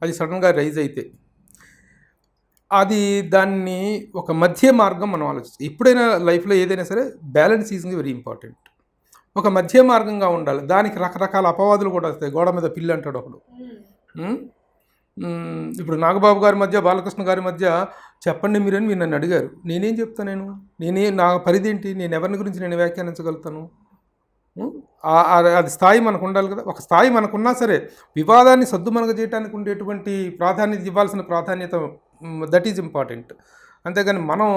అది సడన్గా రైజ్ అయితే దాన్ని ఒక మధ్య మార్గం మనం ఆలోచిస్తాం. ఎప్పుడైనా లైఫ్లో ఏదైనా సరే బ్యాలెన్స్ ఈజ్ వెరీ ఇంపార్టెంట్. ఒక మధ్య మార్గంగా ఉండాలి. దానికి రకరకాల అపవాదులు కూడా వస్తాయి. గోడ మీద పిల్లి అంటాడు ఒకడు. ఇప్పుడు నాగబాబు గారి మధ్య, బాలకృష్ణ గారి మధ్య చెప్పండి మీరని మీరు నన్ను అడిగారు. నేనేం చెప్తాను? నా పరిధి ఏంటి? నేను ఎవరిని గురించి నేను వ్యాఖ్యానించగలుగుతాను? అది స్థాయి మనకు ఉండాలి కదా. ఒక స్థాయి మనకున్నా సరే వివాదాన్ని సద్దుమనగ చేయడానికి ఉండేటువంటి ప్రాధాన్యత, ఇవ్వాల్సిన ప్రాధాన్యత, దట్ ఈజ్ ఇంపార్టెంట్. అంతేగాని మనం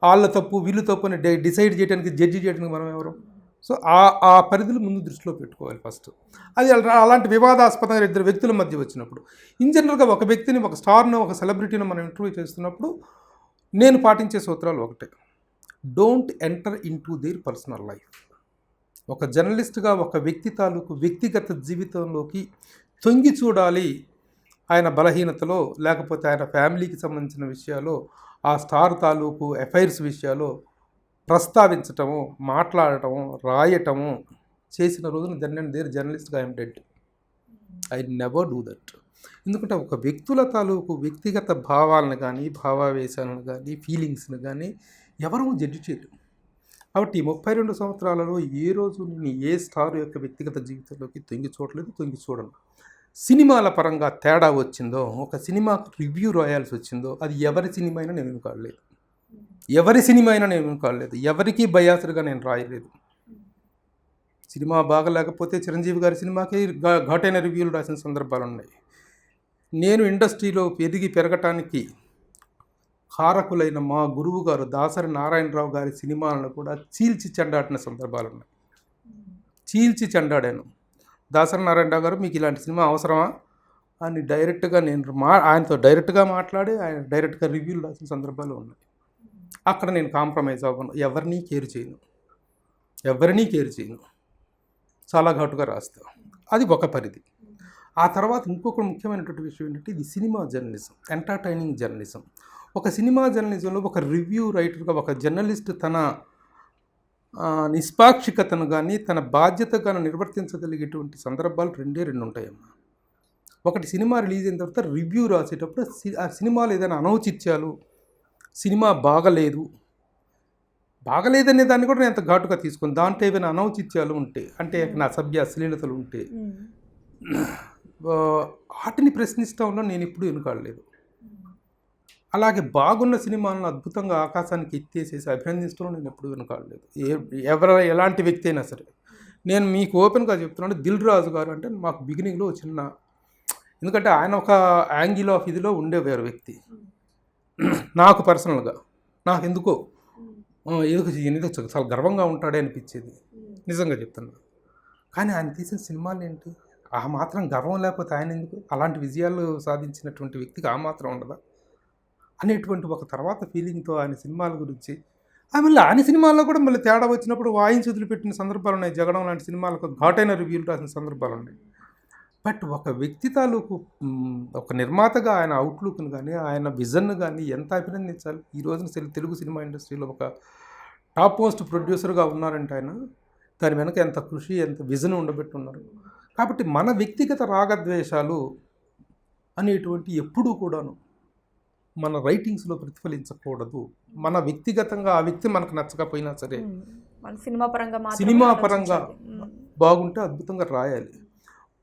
వాళ్ళ తప్పు వీళ్ళు తప్పు అని డిసైడ్ చేయడానికి, జడ్జి చేయడానికి మనం ఎవరు? సో ఆ పరిధులు ముందు దృష్టిలో పెట్టుకోవాలి ఫస్ట్. అది అలాంటి వివాదాస్పదంగా ఇద్దరు వ్యక్తుల మధ్య వచ్చినప్పుడు, ఇన్ జనరల్గా ఒక వ్యక్తిని, ఒక స్టార్ను, ఒక సెలబ్రిటీని మనం ఇంటర్వ్యూ చేస్తున్నప్పుడు నేను పాటించే సూత్రాలు ఒకటే: don't enter in to their personal life. ఒక జర్నలిస్ట్గా ఒక వ్యక్తి తాలూకు వ్యక్తిగత జీవితంలోకి తొంగి చూడాలి. ఆయన బలహీనతలో, లేకపోతే ఆయన ఫ్యామిలీకి సంబంధించిన విషయాలు, ఆ స్టార్ తాలూకు అఫైర్స్ విషయాలు ప్రస్తావించటము, మాట్లాడటము, రాయటము చేసిన రోజున దేర్ జర్నలిస్ట్గా I'm dead. I never do that. ఎందుకంటే ఒక వ్యక్తుల తాలూకు వ్యక్తిగత భావాలను కానీ, భావావేశాలను కానీ, ఫీలింగ్స్ని కానీ ఎవరూ జడ్జి చేయరు. కాబట్టి 32 సంవత్సరాలలో ఏ రోజు నేను ఏ స్టార్ యొక్క వ్యక్తిగత జీవితంలోకి తొంగి చూడను. సినిమాల పరంగా తేడా వచ్చిందో, ఒక సినిమాకు రివ్యూ రాయాల్సి వచ్చిందో, అది ఎవరి సినిమా అయినా నేను వినుకోలేదు. ఎవరికి బయాస్డ్గా నేను రాయలేదు. సినిమా బాగలేకపోతే చిరంజీవి గారి సినిమాకి ఘాటైన రివ్యూలు రాసిన సందర్భాలు ఉన్నాయి. నేను ఇండస్ట్రీలో పెరగటానికి కారకులైన మా గురువు గారు దాసరి నారాయణరావు గారి సినిమాలను కూడా చీల్చి చెండాడిన సందర్భాలు ఉన్నాయి. చెండాడాను. దాసరి నారాయణరావు గారు, మీకు ఇలాంటి సినిమా అవసరమా అని డైరెక్ట్గా నేను ఆయనతో డైరెక్ట్గా మాట్లాడి ఆయన డైరెక్ట్గా రివ్యూలు రాసిన సందర్భాలు ఉన్నాయి. అక్కడ నేను కాంప్రమైజ్ అవ్వను. ఎవరినీ కేర్ చేయను. చాలా ఘాటుగా రాస్తాను. అది ఒక పరిధి. ఆ తర్వాత ఇంకొక ముఖ్యమైనటువంటి విషయం ఏంటంటే, ఇది సినిమా జర్నలిజం, ఎంటర్టైనింగ్ జర్నలిజం. ఒక సినిమా జర్నలిజంలో ఒక రివ్యూ రైటర్గా ఒక జర్నలిస్ట్ తన నిష్పాక్షికతను కానీ, తన బాధ్యత కానీ నిర్వర్తించగలిగేటువంటి సందర్భాలు రెండు ఉంటాయమ్మా. ఒకటి, సినిమా రిలీజ్ అయిన తర్వాత రివ్యూ రాసేటప్పుడు ఆ సినిమాలో ఏదైనా అనౌచిత్యాలు, సినిమా బాగలేదనే దాన్ని కూడా నేను అంత ఘాటుగా తీసుకుని, దాంట్లో ఏమైనా అనౌచిత్యాలు ఉంటే, అంటే నా సభ్య అశ్లీలతలు ఉంటే, వాటిని ప్రశ్నించడంలో నేను ఎప్పుడూ వెనుకాడలేదు. అలాగే బాగున్న సినిమాలను అద్భుతంగా ఆకాశానికి ఎత్తేసేసి అభినందించడం నేను ఎప్పుడు వెనుకాడలేదు. ఎలాంటి వ్యక్తి అయినా సరే. నేను మీకు ఓపెన్గా చెప్తున్నాను, దిల్ రాజు గారు అంటే మాకు బిగినింగ్లో చిన్న, ఎందుకంటే ఆయన ఒక యాంగిల్ ఆఫ్ ఇదిలో ఉండేవారు వ్యక్తి. నాకు పర్సనల్గా ఎందుకు చాలా గర్వంగా ఉంటాడే అనిపించేది, నిజంగా చెప్తున్నా. కానీ ఆయన తీసిన సినిమాలు ఏంటి? ఆ మాత్రం గర్వం లేకపోతే ఆయన ఎందుకు? అలాంటి విజయాలు సాధించినటువంటి వ్యక్తికి ఆ మాత్రం ఉండదా అనేటువంటి ఒక తర్వాత ఫీలింగ్తో ఆయన సినిమాల గురించి మళ్ళీ ఆయన సినిమాల్లో కూడా మళ్ళీ తేడా వచ్చినప్పుడు వాయించి వదిలిపెట్టిన సందర్భాలు ఉన్నాయి. జగడం లాంటి సినిమాలకు ఘాటైన రివ్యూలు రాసిన సందర్భాలు ఉన్నాయి. బట్ ఒక వ్యక్తి తాలూకు ఒక నిర్మాతగా ఆయన అవుట్లుక్ను కానీ ఆయన విజన్ను కానీ ఎంత అభినందించాలి. ఈ రోజున తెలుగు సినిమా ఇండస్ట్రీలో ఒక టాప్ మోస్ట్ ప్రొడ్యూసర్గా ఉన్నారంటే ఆయన దాని వెనక ఎంత కృషి ఎంత విజన్ ఉండబెట్టున్నారు. కాబట్టి మన వ్యక్తిగత రాగద్వేషాలు అనేటువంటి ఎప్పుడూ కూడాను మన రైటింగ్స్లో ప్రతిఫలించకూడదు. మన వ్యక్తిగతంగా ఆ వ్యక్తి మనకు నచ్చకపోయినా సరే సినిమా పరంగా బాగుంటే అద్భుతంగా రాయాలి.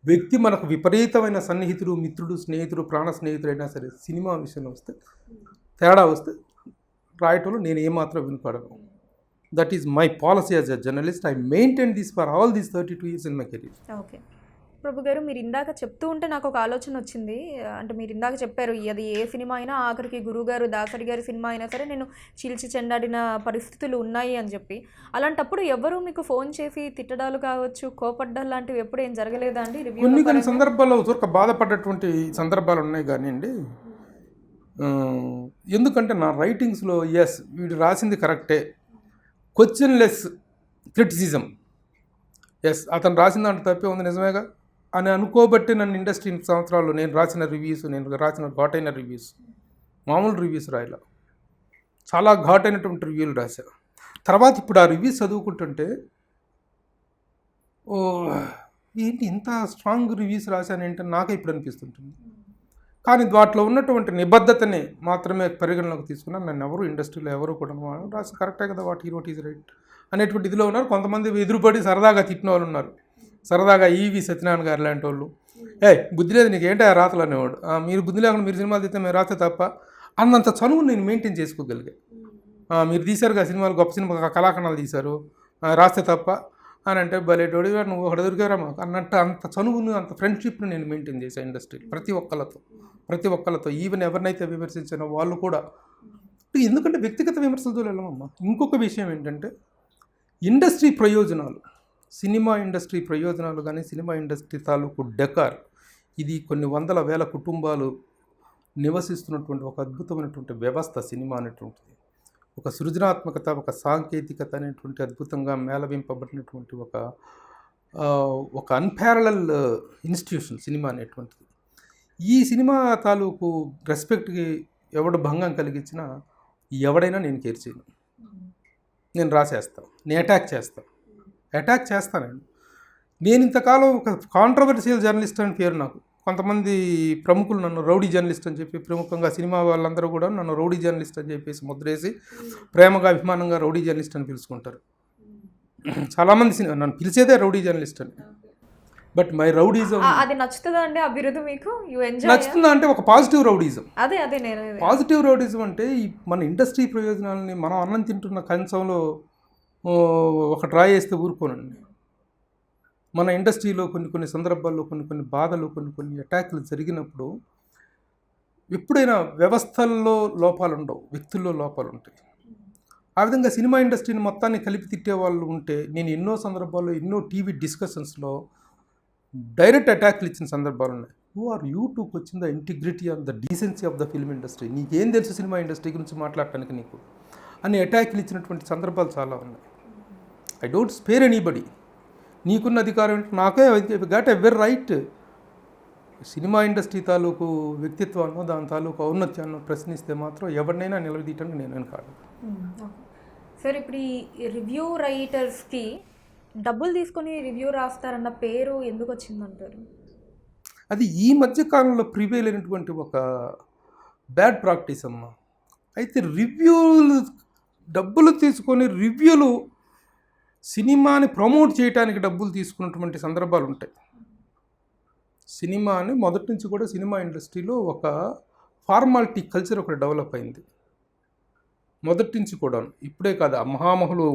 వ్యక్తి మనకు విపరీతమైన సన్నిహితుడు, మిత్రుడు, స్నేహితుడు, ప్రాణ స్నేహితుడు అయినా సరే సినిమా విషయంలో వస్తే తేడా వస్తే రాయటంలో నేను ఏమాత్రం వినపడను. That is my policy as a journalist. I maintain this for all these 32 years in my career. Okay Prabhu గారు, మీరు ఇందాక చెప్తూ ఉంటే నాకు ఒక ఆలోచన వచ్చింది. అంటే మీరు ఇందాక చెప్పారు అది ఏ సినిమా అయినా ఆఖరికి గురువుగారు దాసరి గారి సినిమా అయినా సరే నేను చీల్చి చెండాడిన పరిస్థితులు ఉన్నాయి అని చెప్పి. అలాంటప్పుడు ఎవరు మీకు ఫోన్ చేసి తిట్టడాలు కావచ్చు, కోపడ్డాలు లాంటివి ఎప్పుడు ఏం జరగలేదా అండి? కొన్ని సందర్భాల్లో ఒక బాధపడ్డటువంటి సందర్భాలు ఉన్నాయి కానివ్వండి. ఎందుకంటే నా రైటింగ్స్లో ఎస్ వీడు రాసింది కరెక్టే, క్వశ్చన్ లెస్ క్రిటిసిజం, ఎస్ అతను రాసిన దాంట్లో తప్పే ఉంది నిజమేగా అని అనుకోబట్టి నన్ను ఇండస్ట్రీ సంవత్సరాలు నేను రాసిన రివ్యూస్, నేను రాసిన ఘాటైన రివ్యూస్, మామూలు రివ్యూస్ రాయలా, చాలా ఘాటైనటువంటి రివ్యూలు రాశా. తర్వాత ఇప్పుడు ఆ రివ్యూస్ చదువుకుంటుంటే ఏంటి ఇంత స్ట్రాంగ్ రివ్యూస్ రాశాను ఏంటని నాకే ఇప్పుడు అనిపిస్తుంటుంది. కానీ వాటిలో ఉన్నటువంటి నిబద్ధతని మాత్రమే పరిగణలోకి తీసుకున్నాను. నన్ను ఎవరు ఇండస్ట్రీలో ఎవరు కూడా రాసి కరెక్టే కదా వాట్ ఈజ్ రైట్ అనేటువంటి ఇదిలో ఉన్నారు. కొంతమంది ఎదురుపడి సరదాగా తిట్టిన వాళ్ళు ఉన్నారు. సరదాగా ఈవి సత్యనారాయణ గారు లాంటి వాళ్ళు, బుద్ధి లేదు నీకు ఏంటి ఆ రాతలు అనేవాడు. మీరు బుద్ధి లేకుండా మీరు సినిమాలు తీస్తే మేము రాస్తే తప్ప అన్నంత చనువు నేను మెయింటైన్ చేసుకోగలిగా. మీరు తీశారు కదా సినిమాలు, గొప్ప సినిమా కళాఖండాలు తీశారు, రాస్తే తప్ప అని అంటే భలేటోడి నువ్వు ఒకటి దొరికారా మాకు అన్నట్టు అంత చనువును అంత ఫ్రెండ్షిప్ను నేను మెయింటైన్ చేశాను ఇండస్ట్రీ ప్రతి ఒక్కళ్ళతో ఈవెన్ ఎవరినైతే విమర్శించానో వాళ్ళు కూడా. ఎందుకంటే వ్యక్తిగత విమర్శలతో వెళ్ళమమ్మా. ఇంకొక విషయం ఏంటంటే ఇండస్ట్రీ ప్రయోజనాలు, సినిమా ఇండస్ట్రీ ప్రయోజనాలు కానీ సినిమా ఇండస్ట్రీ తాలూకు డెకార్, ఇది కొన్ని వందల వేల కుటుంబాలు నివసిస్తున్నటువంటి ఒక అద్భుతమైనటువంటి వ్యవస్థ సినిమా అనేటువంటిది. ఒక సృజనాత్మకత, ఒక సాంకేతికత అనేటువంటి అద్భుతంగా మేళవింపబడినటువంటి ఒక అన్పారలల్ ఇన్స్టిట్యూషన్ సినిమా అనేటువంటిది. ఈ సినిమా తాలూకు రెస్పెక్ట్కి ఎవడు భంగం కలిగించినా ఎవడైనా నేను కేర్ చేయను. నేను రాసేస్తాను, నేను అటాక్ చేస్తానండి. నేను ఇంతకాలం ఒక కాంట్రవర్షియల్ జర్నలిస్ట్ అని పేరు నాకు. కొంతమంది ప్రముఖులు నన్ను రౌడీ జర్నలిస్ట్ అని చెప్పి, ప్రముఖంగా సినిమా వాళ్ళందరూ కూడా నన్ను రౌడీ జర్నలిస్ట్ అని చెప్పేసి ముద్రేసి ప్రేమగా అభిమానంగా రౌడీ జర్నలిస్ట్ అని పిలుచుకుంటారు. చాలామంది నన్ను పిలిచేదే రౌడీ జర్నలిస్ట్ అని. బట్ మై రౌడీజం అది నచ్చుతుందా అండి? ఆ బిరుదు మీకు నచ్చుతుందా అంటే ఒక పాజిటివ్ రౌడీజం. అదే పాజిటివ్ రౌడీజం అంటే మన ఇండస్ట్రీ ప్రయోజనాలని మనం అన్నం తింటున్న కంచంలో ఒక డ్రా చేస్తే ఊరుకోనండి. మన ఇండస్ట్రీలో కొన్ని సందర్భాల్లో కొన్ని బాధలు, కొన్ని అటాక్లు జరిగినప్పుడు ఎప్పుడైనా వ్యవస్థల్లో లోపాలు ఉండవు, వ్యక్తుల్లో లోపాలు ఉంటాయి. ఆ విధంగా సినిమా ఇండస్ట్రీని మొత్తాన్ని కలిపి తిట్టే వాళ్ళు ఉంటే నేను ఎన్నో సందర్భాల్లో ఎన్నో టీవీ డిస్కషన్స్లో డైరెక్ట్ అటాక్లు ఇచ్చిన సందర్భాలు ఉన్నాయి. Who are you to question the integrity of the decency of the film industry, నీకేం తెలుసు సినిమా ఇండస్ట్రీ గురించి మాట్లాడటానికి నీకు అని అటాక్లు ఇచ్చినటువంటి సందర్భాలు చాలా ఉన్నాయి. I don't spare anybody. నీకున్న అధికారం ఏంటి? నాకే గాట్ ఎవరి రైట్. సినిమా ఇండస్ట్రీ తాలూకు వ్యక్తిత్వాన్ని, దాని తాలూకు ఔన్నత్యాన్ని ప్రశ్నిస్తే మాత్రం ఎవరినైనా నిలదీయటానికి నేను కాదు. సార్, ఇప్పుడు ఈ రివ్యూ రైటర్స్కి డబ్బులు తీసుకొని రివ్యూ రాస్తారన్న పేరు ఎందుకు వచ్చిందంటారు? అది ఈ మధ్యకాలంలో ప్రివేల్ అయినటువంటి ఒక బ్యాడ్ ప్రాక్టీస్ అమ్మా. అయితే రివ్యూలు డబ్బులు తీసుకొని రివ్యూలు సినిమాని ప్రమోట్ చేయడానికి డబ్బులు తీసుకున్నటువంటి సందర్భాలు ఉంటాయి. సినిమాని మొదటి నుంచి కూడా సినిమా ఇండస్ట్రీలో ఒక ఫార్మాలిటీ కల్చర్ ఒకటి డెవలప్ అయింది మొదటి నుంచి కూడా. ఇప్పుడే కాదు, ఆ మహామహులు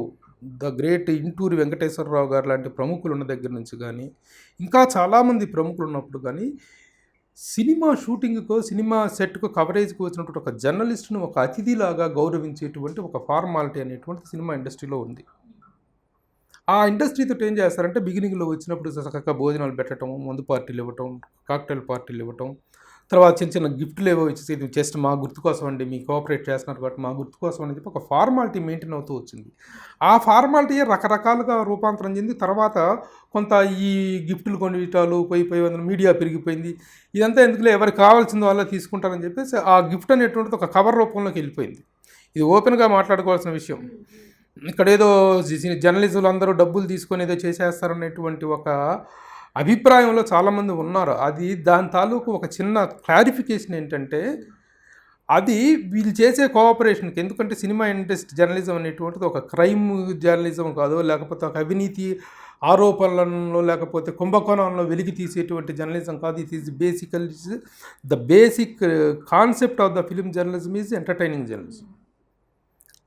ద గ్రేట్ ఇంటూరి వెంకటేశ్వరరావు గారు లాంటి ప్రముఖులు ఉన్న దగ్గర నుంచి కానీ ఇంకా చాలామంది ప్రముఖులు ఉన్నప్పుడు కానీ సినిమా షూటింగ్కో సినిమా సెట్కో కవరేజ్కి వచ్చినటువంటి ఒక జర్నలిస్ట్ను ఒక అతిథిలాగా గౌరవించేటువంటి ఒక ఫార్మాలిటీ అనేటువంటి సినిమా ఇండస్ట్రీలో ఉంది. ఆ ఇండస్ట్రీతో ఏం చేస్తారంటే బిగినింగ్లో వచ్చినప్పుడు చక్కగా భోజనాలు పెట్టడం, మందు పార్టీలు ఇవ్వటం, కాక్టైల్ పార్టీలు ఇవ్వటం, తర్వాత చిన్న చిన్న గిఫ్ట్లు ఏవో ఇచ్చేసి ఇది జస్ట్ మా గుర్తు కోసం అండి, మీ కోఆపరేట్ చేస్తున్నారు కాబట్టి మా గుర్తు కోసం అని చెప్పి ఒక ఫార్మాలిటీ మెయింటైన్ అవుతూ వచ్చింది. ఆ ఫార్మాలిటీ రకరకాలుగా రూపాంతరం చెంది తర్వాత కొంత ఈ గిఫ్టులు కొనిటాలు పోయి మీడియా పెరిగిపోయింది. ఇదంతా ఎందుకులే, ఎవరికి కావాల్సిన వాళ్ళే తీసుకుంటారని చెప్పేసి ఆ గిఫ్ట్ అనేటువంటిది ఒక కవర్ రూపంలోకి వెళ్ళిపోయింది. ఇది ఓపెన్గా మాట్లాడుకోవాల్సిన విషయం. ఇక్కడ ఏదో జర్నలిస్టులు అందరూ డబ్బులు తీసుకొని ఏదో చేసేస్తారనేటువంటి ఒక అభిప్రాయంలో చాలామంది ఉన్నారు. అది దాని తాలూకు ఒక చిన్న క్లారిఫికేషన్ ఏంటంటే, అది వీళ్ళు చేసే కోఆపరేషన్కి, ఎందుకంటే సినిమా ఇండస్ట్రీ జర్నలిజం అనేటువంటిది ఒక క్రైమ్ జర్నలిజం కాదు, లేకపోతే ఒక అవినీతి ఆరోపణలలో లేకపోతే కుంభకోణంలో వెలికి తీసేటువంటి జర్నలిజం కాదు. ఇట్ ఈస్ బేసికల్ the basic concept of the film journalism is entertaining journalism.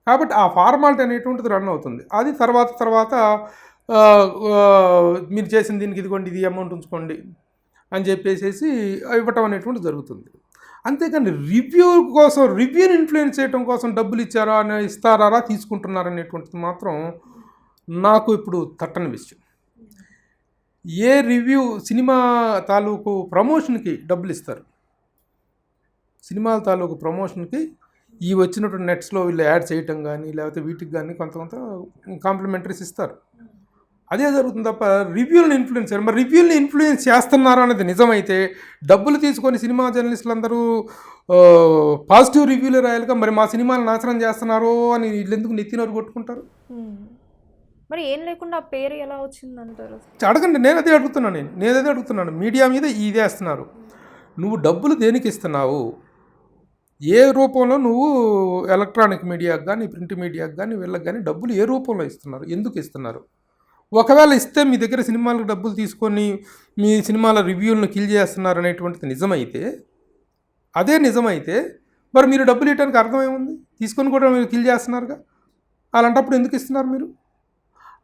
కాబట్టి ఆ ఫార్మాలిటీ అనేటువంటిది రన్ అవుతుంది. అది తర్వాత మీరు చేసిన దీనికి ఇదిగోండి, ఇది అమౌంట్ ఉంచుకోండి అని చెప్పేసి ఇవ్వటం అనేటువంటిది జరుగుతుంది. అంతేకాని రివ్యూ కోసం, రివ్యూని ఇన్ఫ్లుయెన్స్ చేయడం కోసం డబ్బులు ఇస్తారా తీసుకుంటున్నారనేటువంటిది మాత్రం నాకు ఇప్పుడు తట్టని విషయం. ఏ రివ్యూ సినిమా తాలూకు ప్రమోషన్కి డబ్బులు ఇస్తారు, సినిమాల తాలూకు ప్రమోషన్కి ఈ వచ్చినటువంటి నెట్స్లో వీళ్ళు యాడ్ చేయటం కానీ లేకపోతే వీటికి కానీ కొంత కాంప్లిమెంటరీస్ ఇస్తారు. అదే జరుగుతుంది తప్ప రివ్యూలను ఇన్ఫ్లుయెన్స్ చేయాలి. మరి రివ్యూల్ని ఇన్ఫ్లుయెన్స్ చేస్తున్నారు అనేది నిజమైతే డబ్బులు తీసుకొని సినిమా జర్నలిస్టులు అందరూ పాజిటివ్ రివ్యూలు రాయాలిగా, మరి మా సినిమాని నాశనం చేస్తున్నారు అని వీళ్ళు ఎందుకు నెత్తినోరు కొట్టుకుంటారు? మరి ఏం లేకుండా ఆ పేరు ఎలా వచ్చిందంటారు? అడగండి, నేను అదే అడుగుతున్నాను. మీడియా మీద ఇదేస్తున్నారు. నువ్వు డబ్బులు దేనికి ఇస్తున్నావు? ఏ రూపంలో నువ్వు ఎలక్ట్రానిక్ మీడియాకు కానీ ప్రింట్ మీడియాకు కానీ వీళ్ళకి కానీ డబ్బులు ఏ రూపంలో ఇస్తున్నారు, ఎందుకు ఇస్తున్నారు? ఒకవేళ ఇస్తే మీ దగ్గర సినిమాలకు డబ్బులు తీసుకొని మీ సినిమాల రివ్యూలను కిల్ చేస్తున్నారు అనేటువంటిది నిజమైతే, అదే నిజమైతే మరి మీరు డబ్బులు ఇవ్వడానికి అర్థమేముంది? తీసుకొని కూడా మీరు కిల్ చేస్తున్నారుగా, అలాంటప్పుడు ఎందుకు ఇస్తున్నారు మీరు?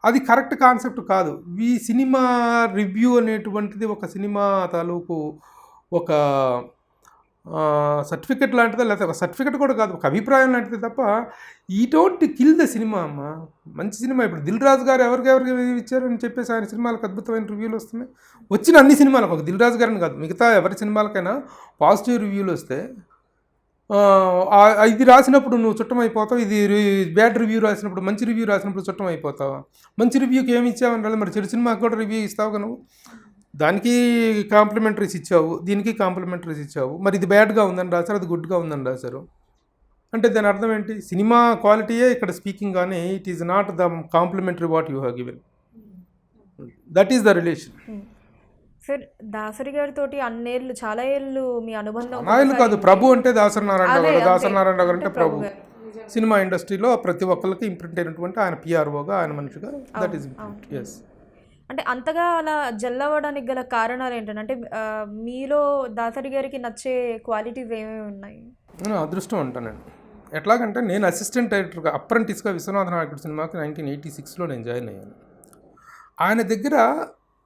అది కరెక్ట్ కాన్సెప్ట్ కాదు. ఈ సినిమా రివ్యూ అనేటువంటిది ఒక సినిమా తాలూకు ఒక సర్టిఫికెట్ లాంటిదా, లేకపోతే ఒక సర్టిఫికెట్ కూడా కాదు, ఒక అభిప్రాయం లాంటిది తప్ప ఈ డోంట్ కిల్ ద సినిమా అమ్మ. మంచి సినిమా ఇప్పుడు దిల్ రాజు గారు ఎవరికి ఇచ్చారని చెప్పేసి ఆయన సినిమాలకు అద్భుతమైన రివ్యూలు వస్తున్నాయి. వచ్చిన అన్ని సినిమాలకు, ఒక దిల్ రాజు గారిని కాదు మిగతా ఎవరి సినిమాలకైనా పాజిటివ్ రివ్యూలు వస్తే ఇది రాసినప్పుడు నువ్వు చుట్టమైపోతావు, ఇది బ్యాడ్ రివ్యూ రాసినప్పుడు, మంచి రివ్యూ రాసినప్పుడు చుట్టం అయిపోతావా? మంచి రివ్యూకి ఏమి ఇచ్చావని రాలేదు, మరి చెడు సినిమాకి కూడా రివ్యూ ఇస్తావు నువ్వు. దానికి కాంప్లిమెంటరీస్ ఇచ్చావు, దీనికి కాంప్లిమెంటరీస్ ఇచ్చావు. మరి ఇది బ్యాడ్గా ఉందని రాశారు, అది గుడ్గా ఉందని రాశారు అంటే దాని అర్థం ఏంటి? సినిమా క్వాలిటీయే ఇక్కడ స్పీకింగ్ కానీ it is not the complimentary what you have given. That is the relation. Sir, Dasari గారితో అన్నేళ్ళు, చాలా ఏళ్ళు మీ అనుబంధం. నాయలు కాదు, ప్రభు అంటే దాసరి నారాయణ గారు. దాసరి నారాయణ గారు అంటే ప్రభు. సినిమా ఇండస్ట్రీలో ప్రతి ఒక్కరికి ఇంప్రింట్ అయినటువంటి ఆయన పిఆర్ఓగా, ఆయన మనిషిగా. That is yes. అంటే అంతగా అలా జల్లవడానికి గల కారణాలు ఏంటంటే, అంటే మీలో దాసరి గారికి నచ్చే క్వాలిటీస్ ఏమేమి ఉన్నాయి? నేను అదృష్టం అంటానండి. ఎట్లాగంటే నేను అసిస్టెంట్ డైరెక్టర్గా అప్రెంటిస్గా విశ్వనాథ నాయకుడు సినిమాకి 1986లో నేను జాయిన్ అయ్యాను. ఆయన దగ్గర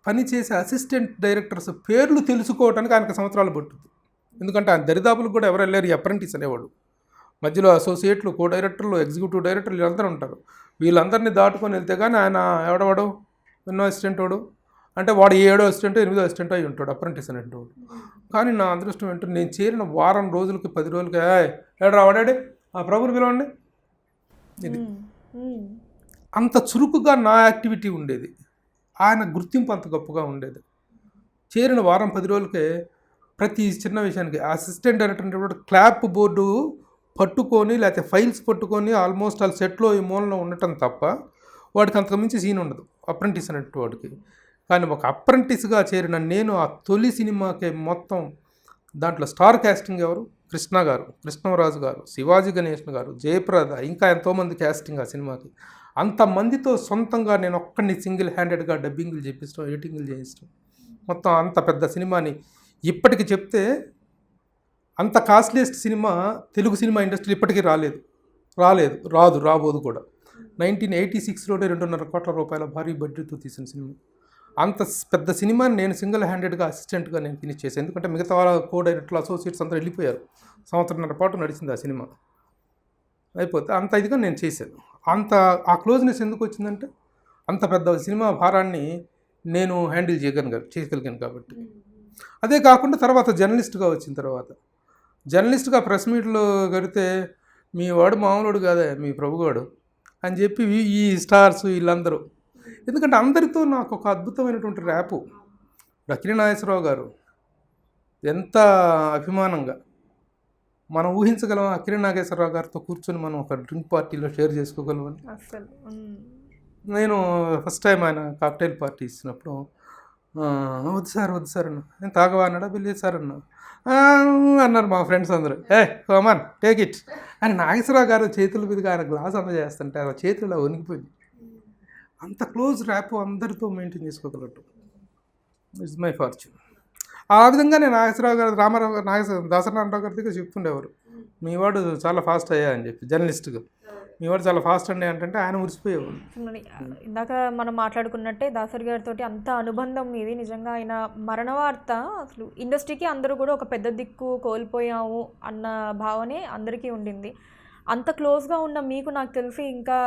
పనిచేసే అసిస్టెంట్ డైరెక్టర్స్ పేర్లు తెలుసుకోవడానికి ఆయనకు సంవత్సరాలు పట్టుద్ది. ఎందుకంటే ఆయన దరిదాపులకు కూడా ఎవరు వెళ్ళారు, ఈ అప్రెంటిస్ అనేవాడు. మధ్యలో అసోసియేట్లు, కో డైరెక్టర్లు, ఎగ్జిక్యూటివ్ డైరెక్టర్లు వీళ్ళందరూ ఉంటారు. వీళ్ళందరినీ దాటుకొని వెళ్తే కానీ ఆయన ఎవడవాడు ఎన్నో అసిస్టెంట్ వాడు అంటే వాడు 7వ అసిస్టెంట్ 8వ అసిస్టెంట్ అయి ఉంటాడు, అప్రెంటిస్ అనేటువంటి. కానీ నా అదృష్టం ఏంటంటే నేను చేరిన వారం రోజులకి 10 రోజులకి ఏడరా వాడాడే ఆ ప్రభుని పిలవండి, ఇది అంత చురుకుగా నా యాక్టివిటీ ఉండేది. ఆయన గుర్తింపు అంత గొప్పగా ఉండేది. చేరిన వారం 10 రోజులకే ప్రతి చిన్న విషయానికి అసిస్టెంట్ డైరెక్టర్ అంటే క్లాప్ బోర్డు పట్టుకొని లేకపోతే ఫైల్స్ పట్టుకొని ఆల్మోస్ట్ వాళ్ళ సెట్లో ఈ మూలలో ఉండటం తప్ప వాడికి అంతకుమించి సీన్ ఉండదు అప్రెంటిస్ అనేటువంటి వాడికి. కానీ ఒక అప్రెంటిస్గా చేరిన నేను ఆ తొలి సినిమాకే మొత్తం దాంట్లో స్టార్ క్యాస్టింగ్ ఎవరు? కృష్ణ గారు, కృష్ణరాజు గారు, శివాజీ గణేషన్ గారు, జయప్రద, ఇంకా ఎంతోమంది క్యాస్టింగ్ ఆ సినిమాకి. అంతమందితో సొంతంగా నేను ఒక్కడిని సింగిల్ హ్యాండెడ్గా డబ్బింగ్లు చేపిస్తాం, ఎడిటింగ్లు చేయిస్తాం. మొత్తం అంత పెద్ద సినిమాని ఇప్పటికి చెప్తే అంత costliest cinema Telugu cinema industry ఇప్పటికీ రాబోదు కూడా. 1986లోనే 2.5 కోట్ల రూపాయల భారీ బడ్జెట్తో తీసిన సినిమా. అంత పెద్ద సినిమాని నేను సింగిల్ హ్యాండెడ్గా అసిస్టెంట్గా నేను ఫినిష్ చేశాను. ఎందుకంటే మిగతా వాళ్ళ కో డైరెక్టర్లు, అసోసియేట్స్ అందరూ వెళ్ళిపోయారు. 1.5 సంవత్సరం పాటు నడిచింది ఆ సినిమా. అయిపోతే అంత ఇదిగా నేను చేశాను. అంత ఆ క్లోజ్నెస్ ఎందుకు వచ్చిందంటే అంత పెద్ద సినిమా భారాన్ని నేను హ్యాండిల్ చేయగలిగాను కాబట్టి. అదే కాకుండా తర్వాత జర్నలిస్ట్గా వచ్చిన తర్వాత జర్నలిస్ట్గా ప్రెస్ మీట్లో కడితే మీ వాడు మామూలుడు కాదే మీ ప్రభుగాడు అని చెప్పి ఈ స్టార్స్ వీళ్ళందరూ, ఎందుకంటే అందరితో నాకు ఒక అద్భుతమైనటువంటి ర్యాపు. అక్కినేని నాగేశ్వరరావు గారు ఎంత అభిమానంగా మనం ఊహించగలం, అక్కినేని నాగేశ్వరరావు గారితో కూర్చొని మనం ఒక డ్రింక్ పార్టీలో షేర్ చేసుకోగలమని. అసలు నేను ఫస్ట్ టైం ఆయన కాక్టైల్ పార్టీ ఇచ్చినప్పుడు వద్దు సార్ అన్న, నేను తాగవా అన్నాడా, వెళ్ళేది సార్ అన్నా అన్నారు మా ఫ్రెండ్స్ అందరూ. కమాన్ టేక్ ఇట్ అని నాగేశ్వరరావు గారు చేతుల మీదుగా ఆయన గ్లాస్ అందజేస్తుంటే ఆ చేతులు వణికిపోయింది. అంత క్లోజ్ ర్యాప్ అందరితో మెయింటైన్ చేసుకోగలట్టు. It's my fortune. ఆ విధంగా నేను నాగేశ్వరరావు గారు దాసనారాయణరావు గారి దగ్గర చెప్తుండేవారు, మీ వాడు చాలా ఫాస్ట్ అయ్యా అని చెప్పి, జర్నలిస్ట్గా మీ వాడు చాలా ఫాస్ట్ అండి అంటే ఆయన మురిసిపోయేవాడు. ఇందాక మనం మాట్లాడుకున్నట్టే దాసరి గారితో అంత అనుబంధం ఇది. నిజంగా ఆయన మరణ వార్త అసలు ఇండస్ట్రీకి అందరూ కూడా ఒక పెద్ద దిక్కు కోల్పోయాము అన్న భావనే అందరికీ ఉండింది. అంత క్లోజ్గా ఉన్న మీకు నాకు తెలిసి ఇంకా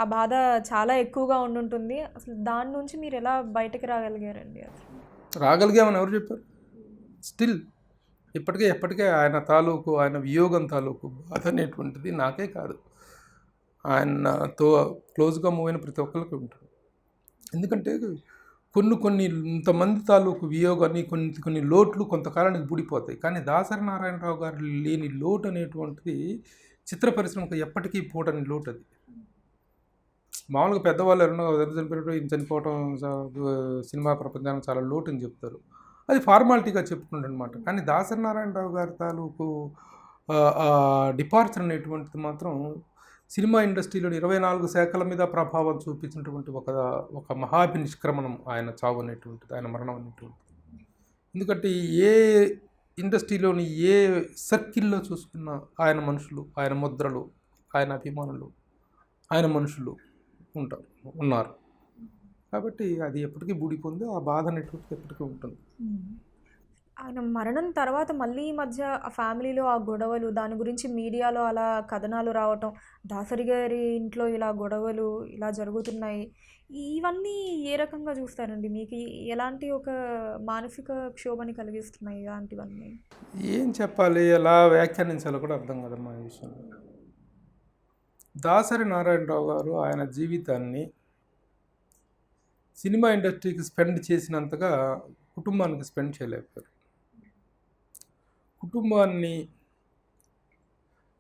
ఆ బాధ చాలా ఎక్కువగా ఉండుంటుంది. అసలు దాని నుంచి మీరు ఎలా బయటకు రాగలిగారండి? అసలు రాగలిగామని ఎవరు చెప్పారు? స్టిల్ ఎప్పటికే ఆయన వియోగం తాలూకు బాధ అనేటువంటిది నాకే కాదు, ఆయనతో క్లోజ్గా మూవ్ అయిన ప్రతి ఒక్కరికి ఉంటుంది. ఎందుకంటే కొన్ని ఇంతమంది తాలూకు వియోగాన్ని కొన్ని లోట్లు కొంతకాలానికి బూడిపోతాయి. కానీ దాసరి నారాయణరావు గారు లేని లోటు అనేటువంటిది చిత్ర పరిశ్రమకు ఎప్పటికీ పోటని లోటు. అది మామూలుగా పెద్దవాళ్ళు ఎవరైనా చనిపోయినప్పుడు చనిపోవటం సినిమా ప్రపంచానికి చాలా లోటు అని చెప్తారు, అది ఫార్మాలిటీగా చెప్పుకుంటారు అనమాట. కానీ దాసరి నారాయణరావు గారి తాలూకు డిపార్చర్ అనేటువంటిది మాత్రం సినిమా ఇండస్ట్రీలోని 24 శాఖల మీద ప్రభావం చూపించినటువంటి ఒక మహాభినిష్క్రమణం ఆయన చావు అనేటువంటిది, ఆయన మరణం అనేటువంటిది. ఎందుకంటే ఏ ఇండస్ట్రీలోని ఏ సర్కిల్లో చూసుకున్నా ఆయన మనుషులు, ఆయన ముద్రలు, ఆయన అభిమానులు, ఆయన మనుషులు ఉన్నారు. కాబట్టి అది ఎప్పటికీ బూడిపోయింది, ఆ బాధ అనేటువంటిది ఎప్పటికీ ఉంటుంది. ఆయన మరణం తర్వాత మళ్ళీ ఈ మధ్య ఆ ఫ్యామిలీలో ఆ గొడవలు, దాని గురించి మీడియాలో అలా కథనాలు రావటం, దాసరి గారి ఇంట్లో ఇలా గొడవలు ఇలా జరుగుతున్నాయి, ఇవన్నీ ఏ రకంగా చూస్తారండి? మీకు ఎలాంటి ఒక మానసిక క్షోభని కలిగిస్తున్నాయి ఇలాంటివన్నీ? ఏం చెప్పాలి, ఎలా వ్యాఖ్యానించాలో కూడా అర్థం కదమ్మా ఈ విషయంలో. దాసరి నారాయణరావు గారు ఆయన జీవితాన్ని సినిమా ఇండస్ట్రీకి స్పెండ్ చేసినంతగా కుటుంబానికి స్పెండ్ చేయలేకపోయారు. కుటుంబాన్ని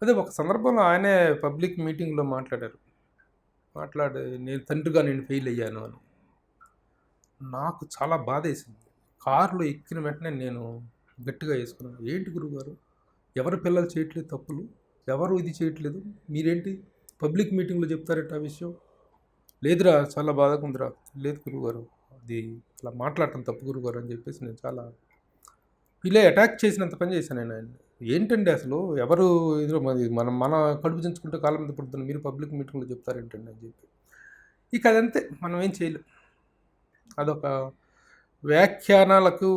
అదే ఒక సందర్భంలో ఆయనే పబ్లిక్ మీటింగ్లో మాట్లాడి నేను తండ్రిగా నేను ఫెయిల్ అయ్యాను అని. నాకు చాలా బాధ వేసింది. కారులో ఎక్కిన వెంటనే నేను గట్టిగా వేసుకున్నాను, ఏంటి గురువుగారు, ఎవరు పిల్లలు చేయట్లేదు తప్పులు, ఎవరు ఇది చేయట్లేదు, మీరేంటి పబ్లిక్ మీటింగ్లో చెప్తారట ఆ విషయం? లేదురా చాలా బాధగా ఉందిరా, లేదు గురువుగారు అది అలా మాట్లాడటం తప్పు గురువుగారు అని చెప్పేసి నేను చాలా ఇలా అటాక్ చేసినంత పని చేశాను నేను ఆయన. ఏంటండి అసలు ఎవరు ఇదిలో మన కడుపు చించుకుంటే కాలం మీద పడుతుంది, మీరు పబ్లిక్ మీటింగ్లో చెప్తారేంటండి అని చెప్పి. ఇక అదంతే, మనం ఏం చేయలేం. అదొక వ్యాఖ్యానాలకు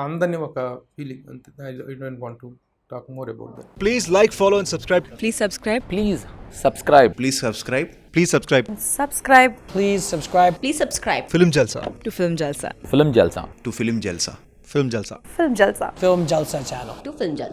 అందని ఒక ఫీలింగ్ అంతే. I don't want to talk more about that. Please like, follow and subscribe. Please subscribe. Please subscribe. Please subscribe. Please subscribe. Subscribe Please subscribe. Please subscribe Film Jalsa. to Film Jalsa. Film Jalsa. To Film Jalsa. Film Jalsa. Film Jalsa. Film Jalsa channel. To Film Jalsa.